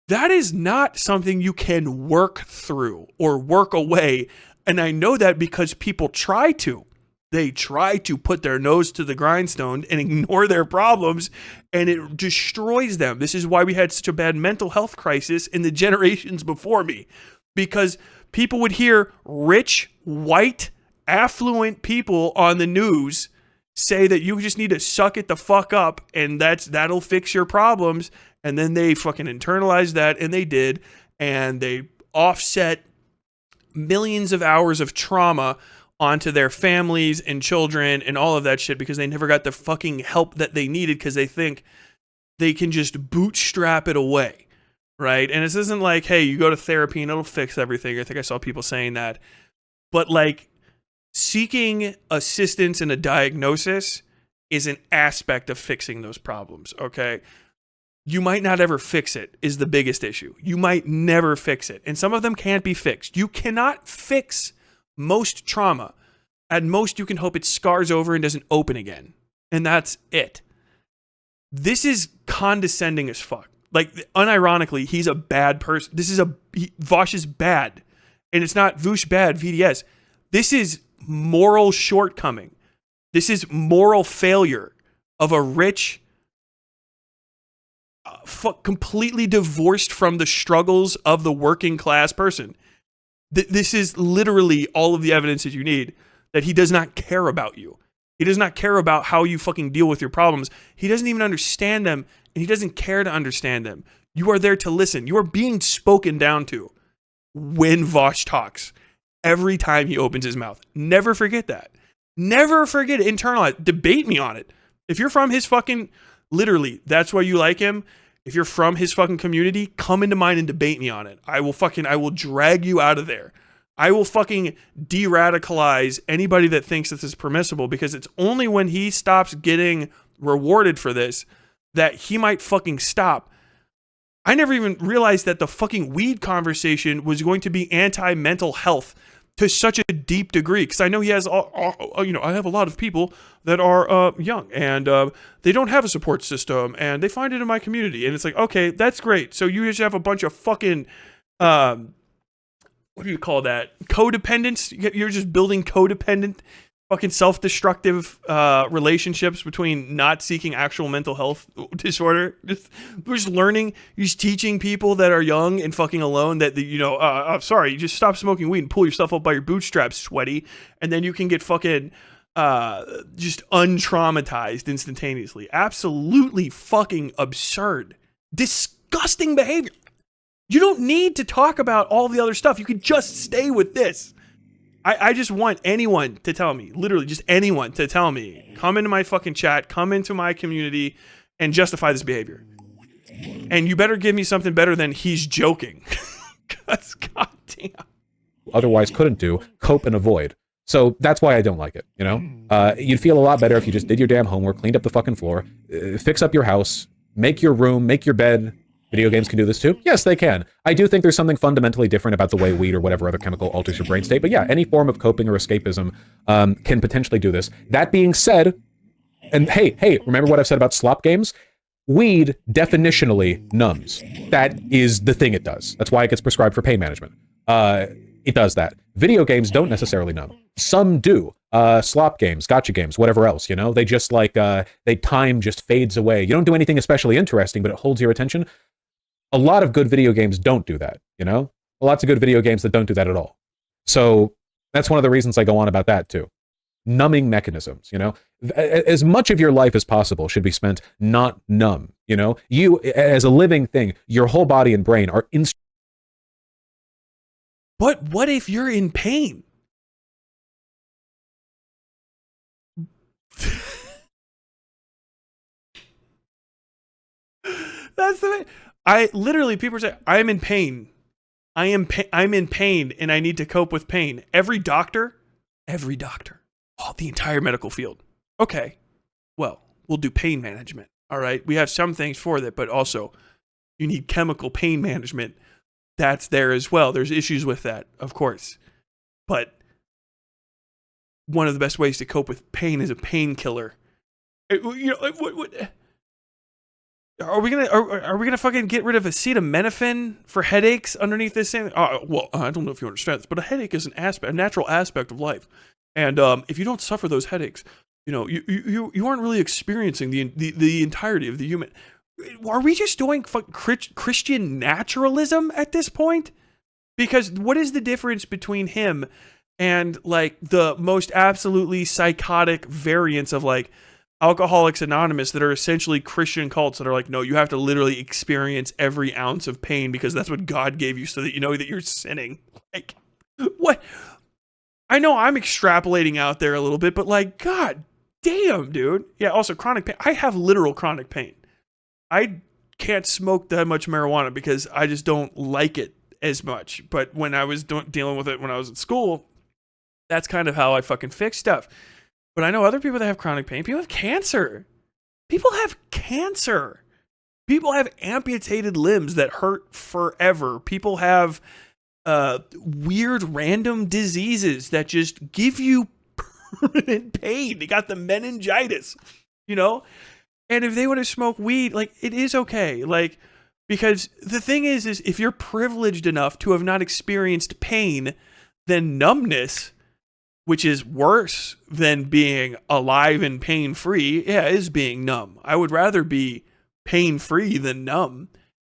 That is not something you can work through or work away. And I know that because people try to. They try to put their nose to the grindstone and ignore their problems, and it destroys them. This is why we had such a bad mental health crisis in the generations before me. Because people would hear rich, white, affluent people on the news say that you just need to suck it the fuck up and that'll fix your problems. And then they fucking internalized that, and they did. And they offset millions of hours of trauma onto their families and children and all of that shit because they never got the fucking help that they needed because they think they can just bootstrap it away, right? And this isn't like, hey, you go to therapy and it'll fix everything. I think I saw people saying that. But like seeking assistance in a diagnosis is an aspect of fixing those problems, okay? You might not ever fix it is the biggest issue. You might never fix it. And some of them can't be fixed. You cannot fix most trauma. At most, you can hope it scars over and doesn't open again. And that's it. This is condescending as fuck. Like, unironically, he's a bad person. Vaush is bad. And it's not Vaush bad, VDS. This is moral shortcoming. This is moral failure of a rich, completely divorced from the struggles of the working class person. This is literally all of the evidence that you need that he does not care about you. He does not care about how you fucking deal with your problems. He doesn't even understand them, and he doesn't care to understand them. You are there to listen. You are being spoken down to when Vaush talks every time he opens his mouth. Never forget that. Never forget it. Internalize. Debate me on it. If you're from his fucking, literally, that's why you like him. If you're from his fucking community, come into mine and debate me on it. I will drag you out of there. I will fucking de-radicalize anybody that thinks this is permissible because it's only when he stops getting rewarded for this that he might fucking stop. I never even realized that the fucking weed conversation was going to be anti-mental health to such a deep degree, because I know he has, I have a lot of people that are young and they don't have a support system and they find it in my community. And it's like, okay, that's great. So you just have a bunch of fucking, what do you call that? Codependence? You're just building codependent, fucking self-destructive relationships between not seeking actual mental health disorder. We're just learning, you're just teaching people that are young and fucking alone that, I'm sorry, you just stop smoking weed and pull yourself up by your bootstraps, sweaty, and then you can get fucking just untraumatized instantaneously. Absolutely fucking absurd. Disgusting behavior. You don't need to talk about all the other stuff. You can just stay with this. I just want anyone to tell me, literally just anyone to tell me, come into my fucking chat, come into my community, and justify this behavior. And you better give me something better than he's joking. Because goddamn. Otherwise couldn't do, cope and avoid. So that's why I don't like it, You'd feel a lot better if you just did your damn homework, cleaned up the fucking floor, fix up your house, make your room, make your bed. Video games can do this too? Yes, they can. I do think there's something fundamentally different about the way weed or whatever other chemical alters your brain state, but yeah, any form of coping or escapism can potentially do this. That being said, and hey, remember what I've said about slop games? Weed definitionally numbs. That is the thing it does. That's why it gets prescribed for pain management. it does that. Video games don't necessarily numb. Some do. Slop games, gotcha games, whatever else, you know? They just like, time just fades away. You don't do anything especially interesting, but it holds your attention. A lot of good video games don't do that, you know? Lots of good video games that don't do that at all. So that's one of the reasons I go on about that too. Numbing mechanisms, you know? As much of your life as possible should be spent not numb, you know? You, as a living thing, your whole body and brain are But what if you're in pain? That's the way. People say, I'm in pain. I'm in pain and I need to cope with pain. Every doctor, the entire medical field. Okay, well, we'll do pain management. All right, we have some things for that, but also you need chemical pain management. That's there as well. There's issues with that, of course. But one of the best ways to cope with pain is a painkiller. You know, what are we gonna fucking get rid of acetaminophen for headaches underneath this thing? Well, I don't know if you understand this, but a headache is a natural aspect of life. And if you don't suffer those headaches, you know, you aren't really experiencing the entirety of the human. Are we just doing Christian naturalism at this point? Because what is the difference between him and like the most absolutely psychotic variants of like Alcoholics Anonymous that are essentially Christian cults that are like, no, you have to literally experience every ounce of pain because that's what God gave you so that you know that you're sinning. Like, what? I know I'm extrapolating out there a little bit, but like, God damn, dude. Yeah, also chronic pain. I have literal chronic pain. I can't smoke that much marijuana because I just don't like it as much. But when I was dealing with it when I was at school, that's kind of how I fucking fix stuff. But I know other people that have chronic pain. People have cancer. People have cancer. People have amputated limbs that hurt forever. People have weird random diseases that just give you permanent pain. They got the meningitis, you know? And if they want to smoke weed, like, it is okay. Like, because the thing is if you're privileged enough to have not experienced pain, then numbness, which is worse than being alive and pain-free, is being numb. I would rather be pain-free than numb,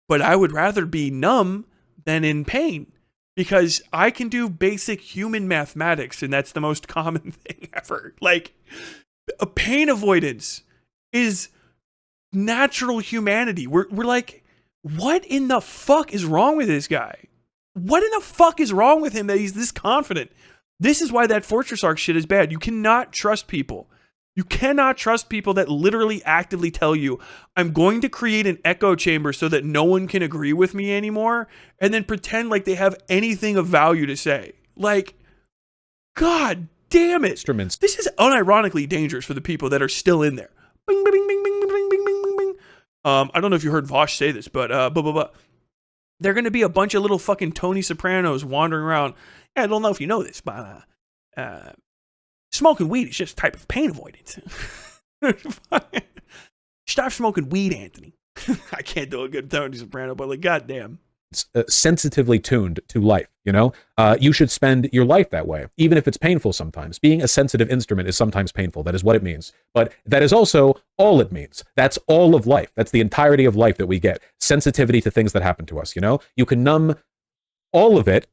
but I would rather be numb than in pain because I can do basic human mathematics, and that's the most common thing ever. Like, a pain avoidance is natural humanity. We're like, what in the fuck is wrong with this guy? What in the fuck is wrong with him that he's this confident? This is why that Fortress Arc shit is bad. You cannot trust people. You cannot trust people that literally actively tell you, I'm going to create an echo chamber so that no one can agree with me anymore, and then pretend like they have anything of value to say. Like, God damn it. Instruments. This is unironically dangerous for the people that are still in there. Bing, bing, bing, bing, bing, bing, bing, bing, bing. I don't know if you heard Vaush say this, but they're going to be a bunch of little fucking Tony Sopranos wandering around. I don't know if you know this, but smoking weed is just a type of pain avoidance. Stop smoking weed, Anthony. I can't do a good Tony Soprano, but like, goddamn. Sensitively tuned to life, you know? You should spend your life that way, even if it's painful sometimes. Being a sensitive instrument is sometimes painful. That is what it means. But that is also all it means. That's all of life. That's the entirety of life that we get. Sensitivity to things that happen to us, you know? You can numb all of it,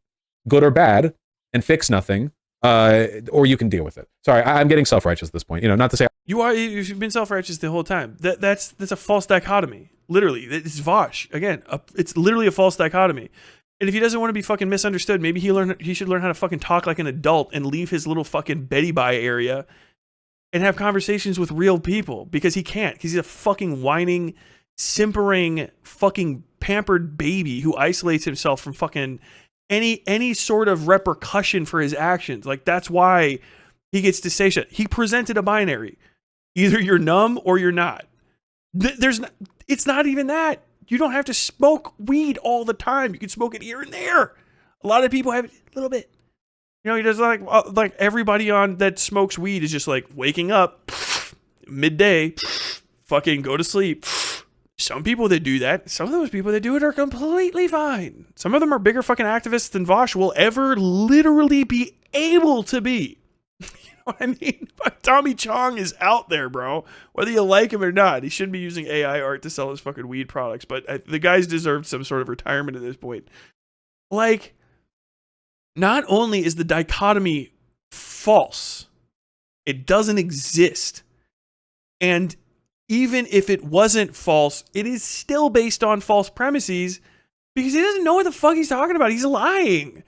good or bad, and fix nothing, or you can deal with it. Sorry, I'm getting self-righteous at this point. You know, not to say you've been self-righteous the whole time. That's a false dichotomy. Literally, it's Vaush again. It's literally a false dichotomy. And if he doesn't want to be fucking misunderstood, maybe he should learn how to fucking talk like an adult and leave his little fucking Betty Bye area and have conversations with real people, because he can't. Because he's a fucking whining, simpering, fucking pampered baby who isolates himself from fucking any sort of repercussion for his actions. Like, that's why he gets to say shit. He presented a binary. Either you're numb or you're not. It's not even that. You don't have to smoke weed all the time. You can smoke it here and there. A lot of people have it a little bit. You know, he does like everybody on that smokes weed is just like waking up midday, fucking go to sleep, some people that do that, some of those people that do it are completely fine. Some of them are bigger fucking activists than Vaush will ever literally be able to be. You know what I mean? Tommy Chong is out there, bro. Whether you like him or not, he shouldn't be using AI art to sell his fucking weed products. But the guy's deserved some sort of retirement at this point. Like, not only is the dichotomy false, it doesn't exist. And even if it wasn't false, it is still based on false premises because he doesn't know what the fuck he's talking about. He's lying.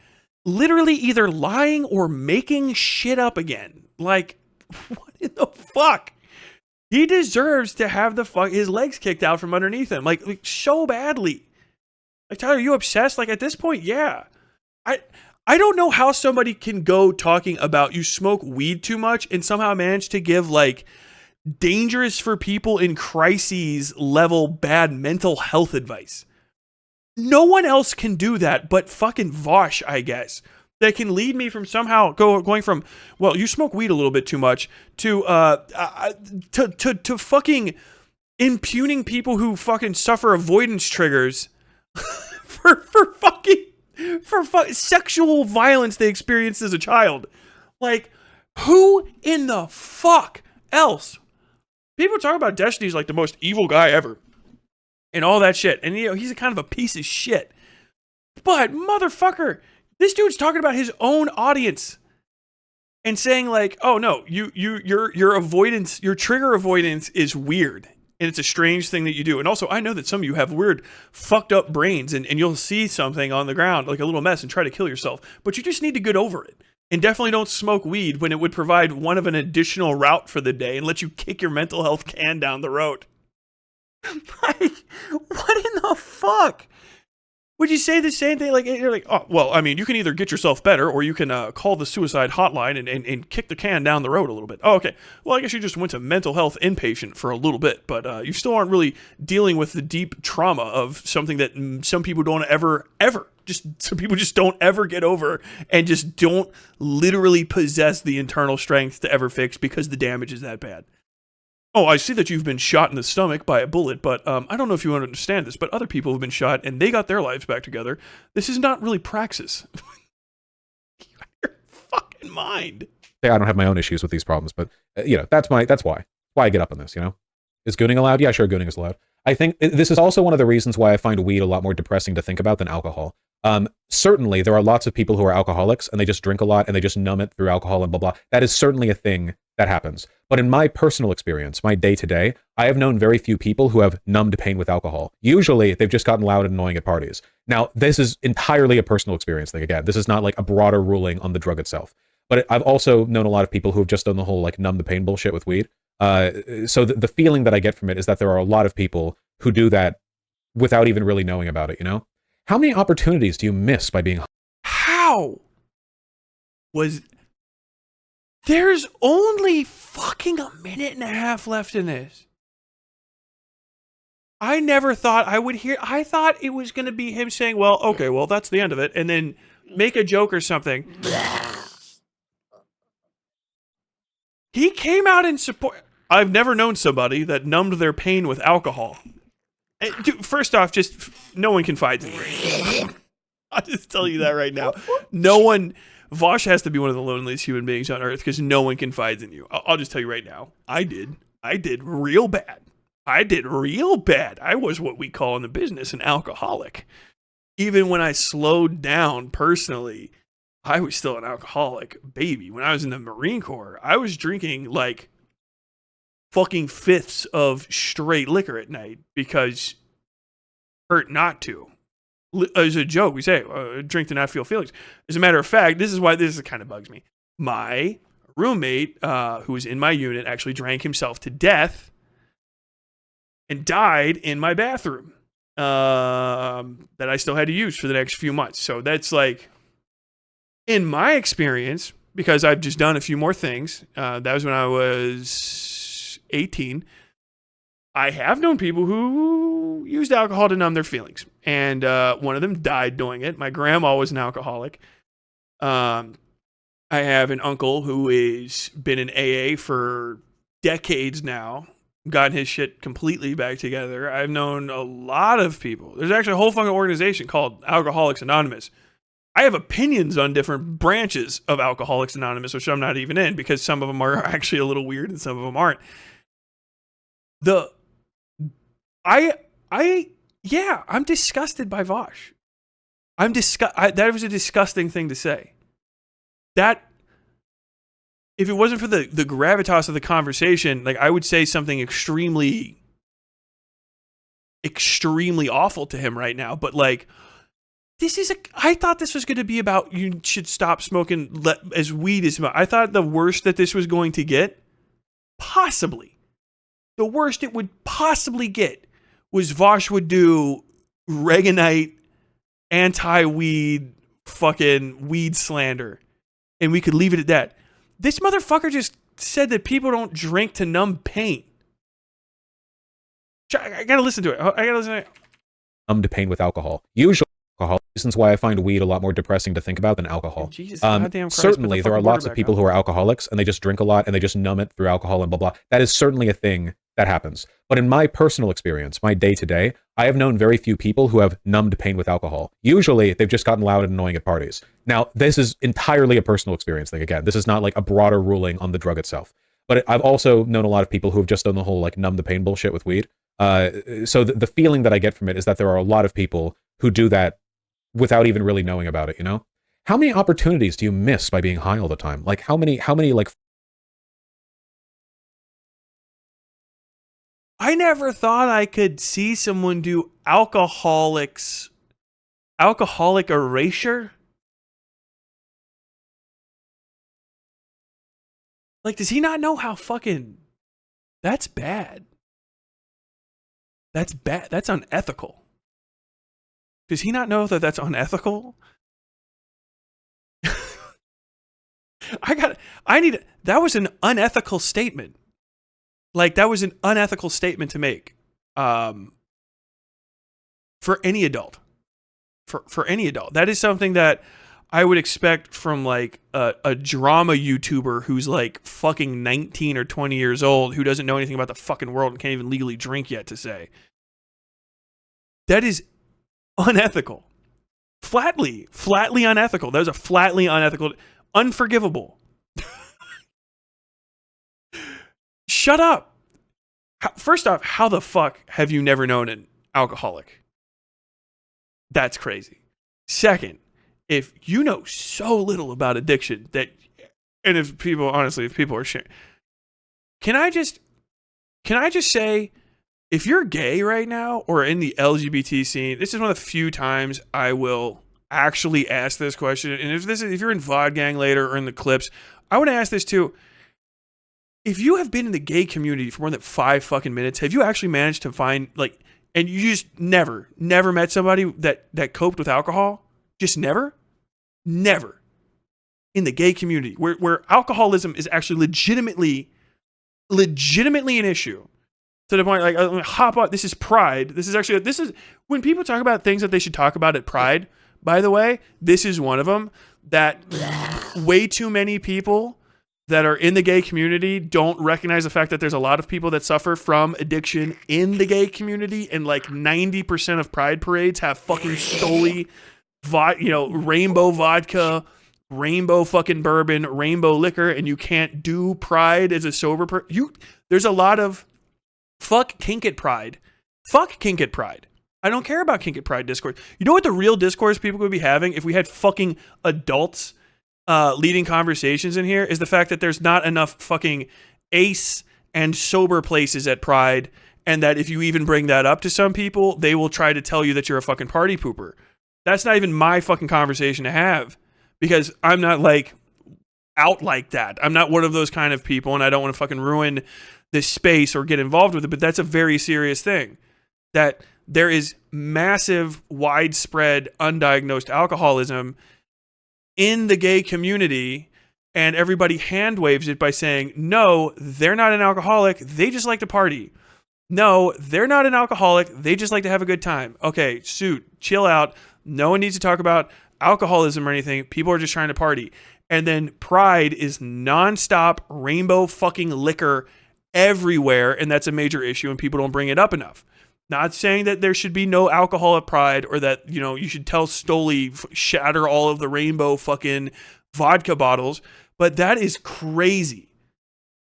Literally either lying or making shit up again. Like, what in the fuck? He deserves to have his legs kicked out from underneath him. Like so badly. Like, Tyler, are you obsessed? Like, at this point, yeah. I don't know how somebody can go talking about you smoke weed too much and somehow manage to give, like, dangerous for people in crises level bad mental health advice. No one else can do that but fucking Vaush, I guess. That can lead me from somehow going from, well, you smoke weed a little bit too much to fucking impugning people who fucking suffer avoidance triggers for sexual violence they experienced as a child. Like, who in the fuck else? People talk about Destiny's like the most evil guy ever. And all that shit. And, you know, he's a kind of a piece of shit. But, motherfucker, this dude's talking about his own audience. And saying, like, oh, no, your avoidance, your trigger avoidance is weird. And it's a strange thing that you do. And also, I know that some of you have weird, fucked up brains. And you'll see something on the ground, like a little mess, and try to kill yourself. But you just need to get over it. And definitely don't smoke weed when it would provide one of an additional route for the day and let you kick your mental health can down the road. Like, what in the fuck? Would you say the same thing? Like, you're like, oh, well, I mean, you can either get yourself better or you can call the suicide hotline and kick the can down the road a little bit. Oh, okay. Well, I guess you just went to mental health inpatient for a little bit, but you still aren't really dealing with the deep trauma of something that some people don't ever, some people just don't ever get over and just don't literally possess the internal strength to ever fix because the damage is that bad. Oh, I see that you've been shot in the stomach by a bullet, but I don't know if you understand this, but other people have been shot and they got their lives back together. This is not really praxis. Your fucking mind. Yeah, I don't have my own issues with these problems, but you know, that's why I get up on this, you know? Is gooning allowed? Yeah, sure, gooning is allowed. I think this is also one of the reasons why I find weed a lot more depressing to think about than alcohol. Certainly, there are lots of people who are alcoholics and they just drink a lot and they just numb it through alcohol and blah, blah. That is certainly a thing that happens. But in my personal experience, my day-to-day, I have known very few people who have numbed pain with alcohol. Usually, they've just gotten loud and annoying at parties. Now, this is entirely a personal experience thing. Again, this is not like a broader ruling on the drug itself. But I've also known a lot of people who have just done the whole like numb the pain bullshit with weed. So the feeling that I get from it is that there are a lot of people who do that without even really knowing about it, you know? How many opportunities do you miss by being... How was... There's only fucking a minute and a half left in this. I never thought I would hear... I thought it was going to be him saying, well, okay, well, that's the end of it, and then make a joke or something. He came out in support... I've never known somebody that numbed their pain with alcohol. Dude, first off, just no one confides in you. I'll just tell you that right now. No one... Vaush has to be one of the loneliest human beings on earth because no one confides in you. I'll just tell you right now. I did real bad. I was what we call in the business an alcoholic. Even when I slowed down personally, I was still an alcoholic. Baby, when I was in the Marine Corps, I was drinking like fucking fifths of straight liquor at night because hurt not to. As a joke, we say, drink to not feel feelings. As a matter of fact, this is kind of bugs me. My roommate, who was in my unit, actually drank himself to death and died in my bathroom that I still had to use for the next few months. So that's like, in my experience, because I've just done a few more things, that was when I was 18, I have known people who used alcohol to numb their feelings. And one of them died doing it. My grandma was an alcoholic. I have an uncle who has been in AA for decades now, gotten his shit completely back together. I've known a lot of people. There's actually a whole fucking organization called Alcoholics Anonymous. I have opinions on different branches of Alcoholics Anonymous, which I'm not even in, because some of them are actually a little weird and some of them aren't. I'm disgusted by Vaush. That was a disgusting thing to say. That, if it wasn't for the gravitas of the conversation, like, I would say something extremely, extremely awful to him right now. But like, I thought this was going to be about you should stop smoking as weed is. I thought the worst that this was going to get, possibly, the worst it would possibly get, was Vaush would do Reaganite, anti-weed, fucking weed slander. And we could leave it at that. This motherfucker just said that people don't drink to numb pain. I gotta listen to it. Numb to pain with alcohol. Usually alcohol. Reasons why I find weed a lot more depressing to think about than alcohol. Jesus, goddamn Christ, certainly, there are lots of people who are alcoholics and they just drink a lot and they just numb it through alcohol and blah, blah. That is certainly a thing that happens. But in my personal experience, my day-to-day, I have known very few people who have numbed pain with alcohol. Usually, they've just gotten loud and annoying at parties. Now, this is entirely a personal experience thing. Again, this is not like a broader ruling on the drug itself. But I've also known a lot of people who have just done the whole like numb the pain bullshit with weed. So the feeling that I get from it is that there are a lot of people who do that without even really knowing about it, you know? How many opportunities do you miss by being high all the time? Like how many like... I never thought I could see someone do alcoholic erasure. Like, does he not know how fucking... That's bad. That's bad. That's unethical. Does he not know that that's unethical? That was an unethical statement. Like, that was an unethical statement to make. For any adult. For any adult. That is something that I would expect from like a drama YouTuber who's like fucking 19 or 20 years old, who doesn't know anything about the fucking world and can't even legally drink yet, to say. That is unethical. Flatly unethical. That was a flatly unethical, unforgivable. Shut up. First off, how the fuck have you never known an alcoholic? That's crazy. Second, if you know so little about addiction that, and if people are sharing, can I just say, if you're gay right now or in the LGBT scene, this is one of the few times I will actually ask this question. And if you're in VOD Gang later or in the clips, I want to ask this too. If you have been in the gay community for more than 5 fucking minutes, have you actually managed to find, like, and you just never met somebody that coped with alcohol? Just never in the gay community where alcoholism is actually legitimately an issue, to the point, like, hop on. This is Pride. This is when people talk about things that they should talk about at Pride, by the way, this is one of them. That way too many people that are in the gay community don't recognize the fact that there's a lot of people that suffer from addiction in the gay community, and like 90% of Pride parades have fucking stoli, rainbow vodka, rainbow fucking bourbon, rainbow liquor, and you can't do Pride as a sober person. There's a lot of fuck kink at Pride. Fuck kink at Pride. I don't care about kink at Pride discourse. You know what the real discourse people would be having if we had fucking adults leading conversations in here is the fact that there's not enough fucking ace and sober places at Pride, and that if you even bring that up to some people, they will try to tell you that you're a fucking party pooper. That's not even my fucking conversation to have, because I'm not like out like that. I'm not one of those kind of people, and I don't want to fucking ruin this space or get involved with it, but that's a very serious thing. That there is massive, widespread, undiagnosed alcoholism in the gay community, and everybody hand waves it by saying, no, they're not an alcoholic, they just like to party. No, they're not an alcoholic, they just like to have a good time. Okay, chill out. No one needs to talk about alcoholism or anything. People are just trying to party. And then Pride is nonstop rainbow fucking liquor everywhere, and that's a major issue, and people don't bring it up enough. Not saying that there should be no alcohol at Pride, or that, you know, you should tell Stoli shatter all of the rainbow fucking vodka bottles, but that is crazy.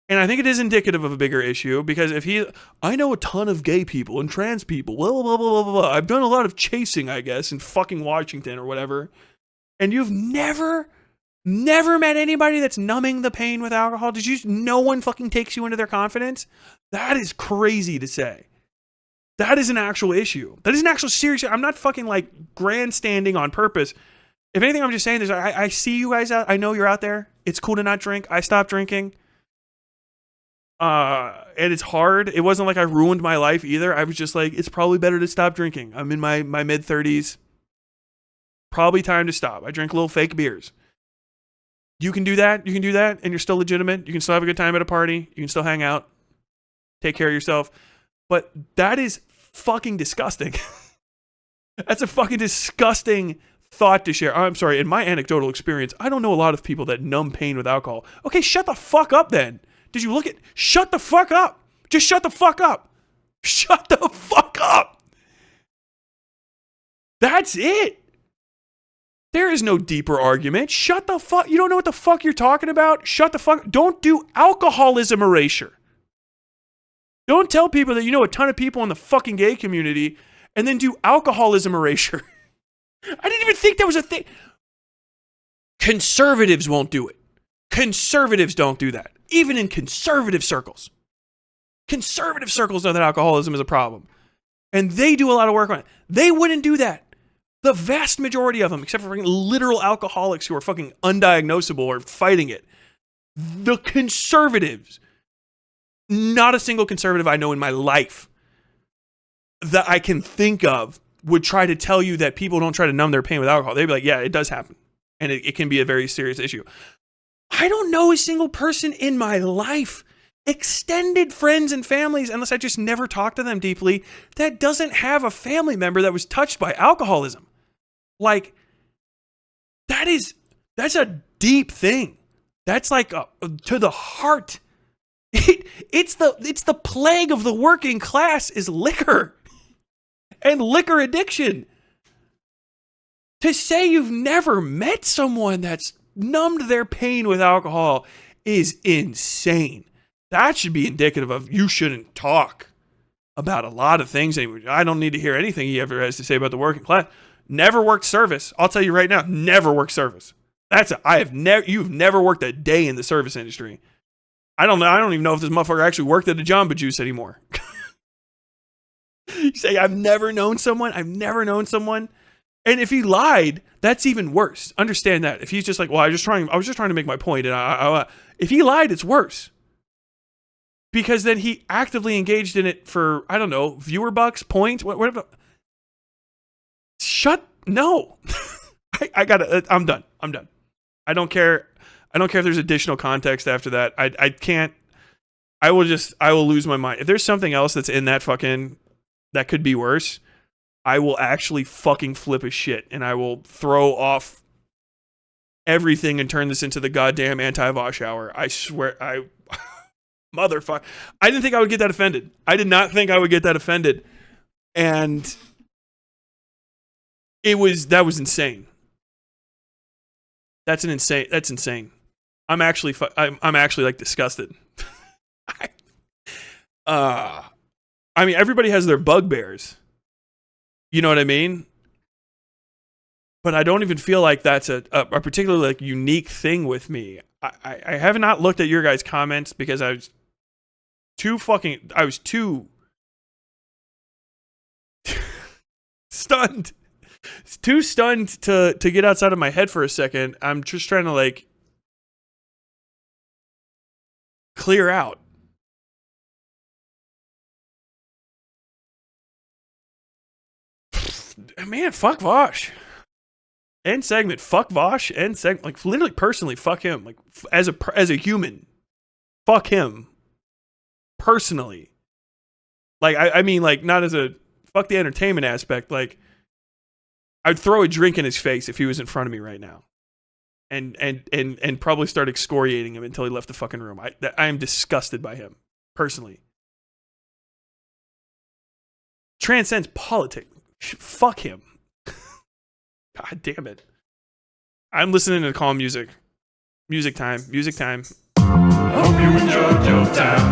And I think it is indicative of a bigger issue, because I know a ton of gay people and trans people, blah, blah, blah, blah, blah, blah. I've done a lot of chasing, I guess, in fucking Washington or whatever. And you've never met anybody that's numbing the pain with alcohol? No one fucking takes you into their confidence? That is crazy to say. That is an actual issue. That is an actual serious issue. I'm not fucking like grandstanding on purpose. If anything, I'm just saying this. I see you guys out. I know you're out there. It's cool to not drink. I stopped drinking. And it's hard. It wasn't like I ruined my life either. I was just like, it's probably better to stop drinking. I'm in my mid-30s. Probably time to stop. I drink little fake beers. You can do that. You can do that, and you're still legitimate. You can still have a good time at a party. You can still hang out. Take care of yourself. But that is fucking disgusting. That's a fucking disgusting thought to share. I'm sorry, in my anecdotal experience, I don't know a lot of people that numb pain with alcohol. Okay, shut the fuck up then. Did you look at... Shut the fuck up. Just shut the fuck up. Shut the fuck up. That's it. There is no deeper argument. Shut the fuck... You don't know what the fuck you're talking about? Shut the fuck... Don't do alcoholism erasure. Don't tell people that you know a ton of people in the fucking gay community and then do alcoholism erasure. I didn't even think that was a thing. Conservatives won't do it. Conservatives don't do that. Even in conservative circles. Conservative circles know that alcoholism is a problem. And they do a lot of work on it. They wouldn't do that. The vast majority of them, except for literal alcoholics who are fucking undiagnosable or fighting it. The conservatives. Not a single conservative I know in my life that I can think of would try to tell you that people don't try to numb their pain with alcohol. They'd be like, yeah, it does happen. And it can be a very serious issue. I don't know a single person in my life, extended friends and families, unless I just never talked to them deeply, that doesn't have a family member that was touched by alcoholism. Like, that's a deep thing. That's like to the heart. It's the plague of the working class is liquor and liquor addiction. To say you've never met someone that's numbed their pain with alcohol is insane. That should be indicative of you shouldn't talk about a lot of things anymore. I don't need to hear anything he ever has to say about the working class. Never worked service. I'll tell you right now, never worked service. You've never worked a day in the service industry. I don't know. I don't even know if this motherfucker actually worked at a Jamba Juice anymore. You say, I've never known someone. And if he lied, that's even worse. Understand that. If he's just like, well, I was just trying to make my point. And if he lied, it's worse. Because then he actively engaged in it for, I don't know, viewer bucks, points, whatever. No. I'm done. I don't care if there's additional context after that. I can't. I will lose my mind. If there's something else that's in that that could be worse, I will actually fucking flip a shit and I will throw off everything and turn this into the goddamn anti-Vaush hour. I swear, motherfucker. I didn't think I would get that offended. I did not think I would get that offended. And that was insane. That's insane. I'm actually like disgusted. I mean, everybody has their bugbears. You know what I mean? But I don't even feel like that's a particularly like unique thing with me. I have not looked at your guys' comments because I was too stunned. Too stunned to get outside of my head for a second. I'm just trying to like clear out. Man, fuck Vaush. End segment. Fuck Vaush. End segment. Like literally, personally, fuck him. Like as a human, fuck him. Personally, like I mean, like not as a fuck the entertainment aspect. Like I'd throw a drink in his face if he was in front of me right now, and probably start excoriating him until he left the fucking room. I am disgusted by him. personally. Transcends politics. Fuck him. God damn it. I'm listening to calm music. Music time. Music time. Hope you enjoyed your time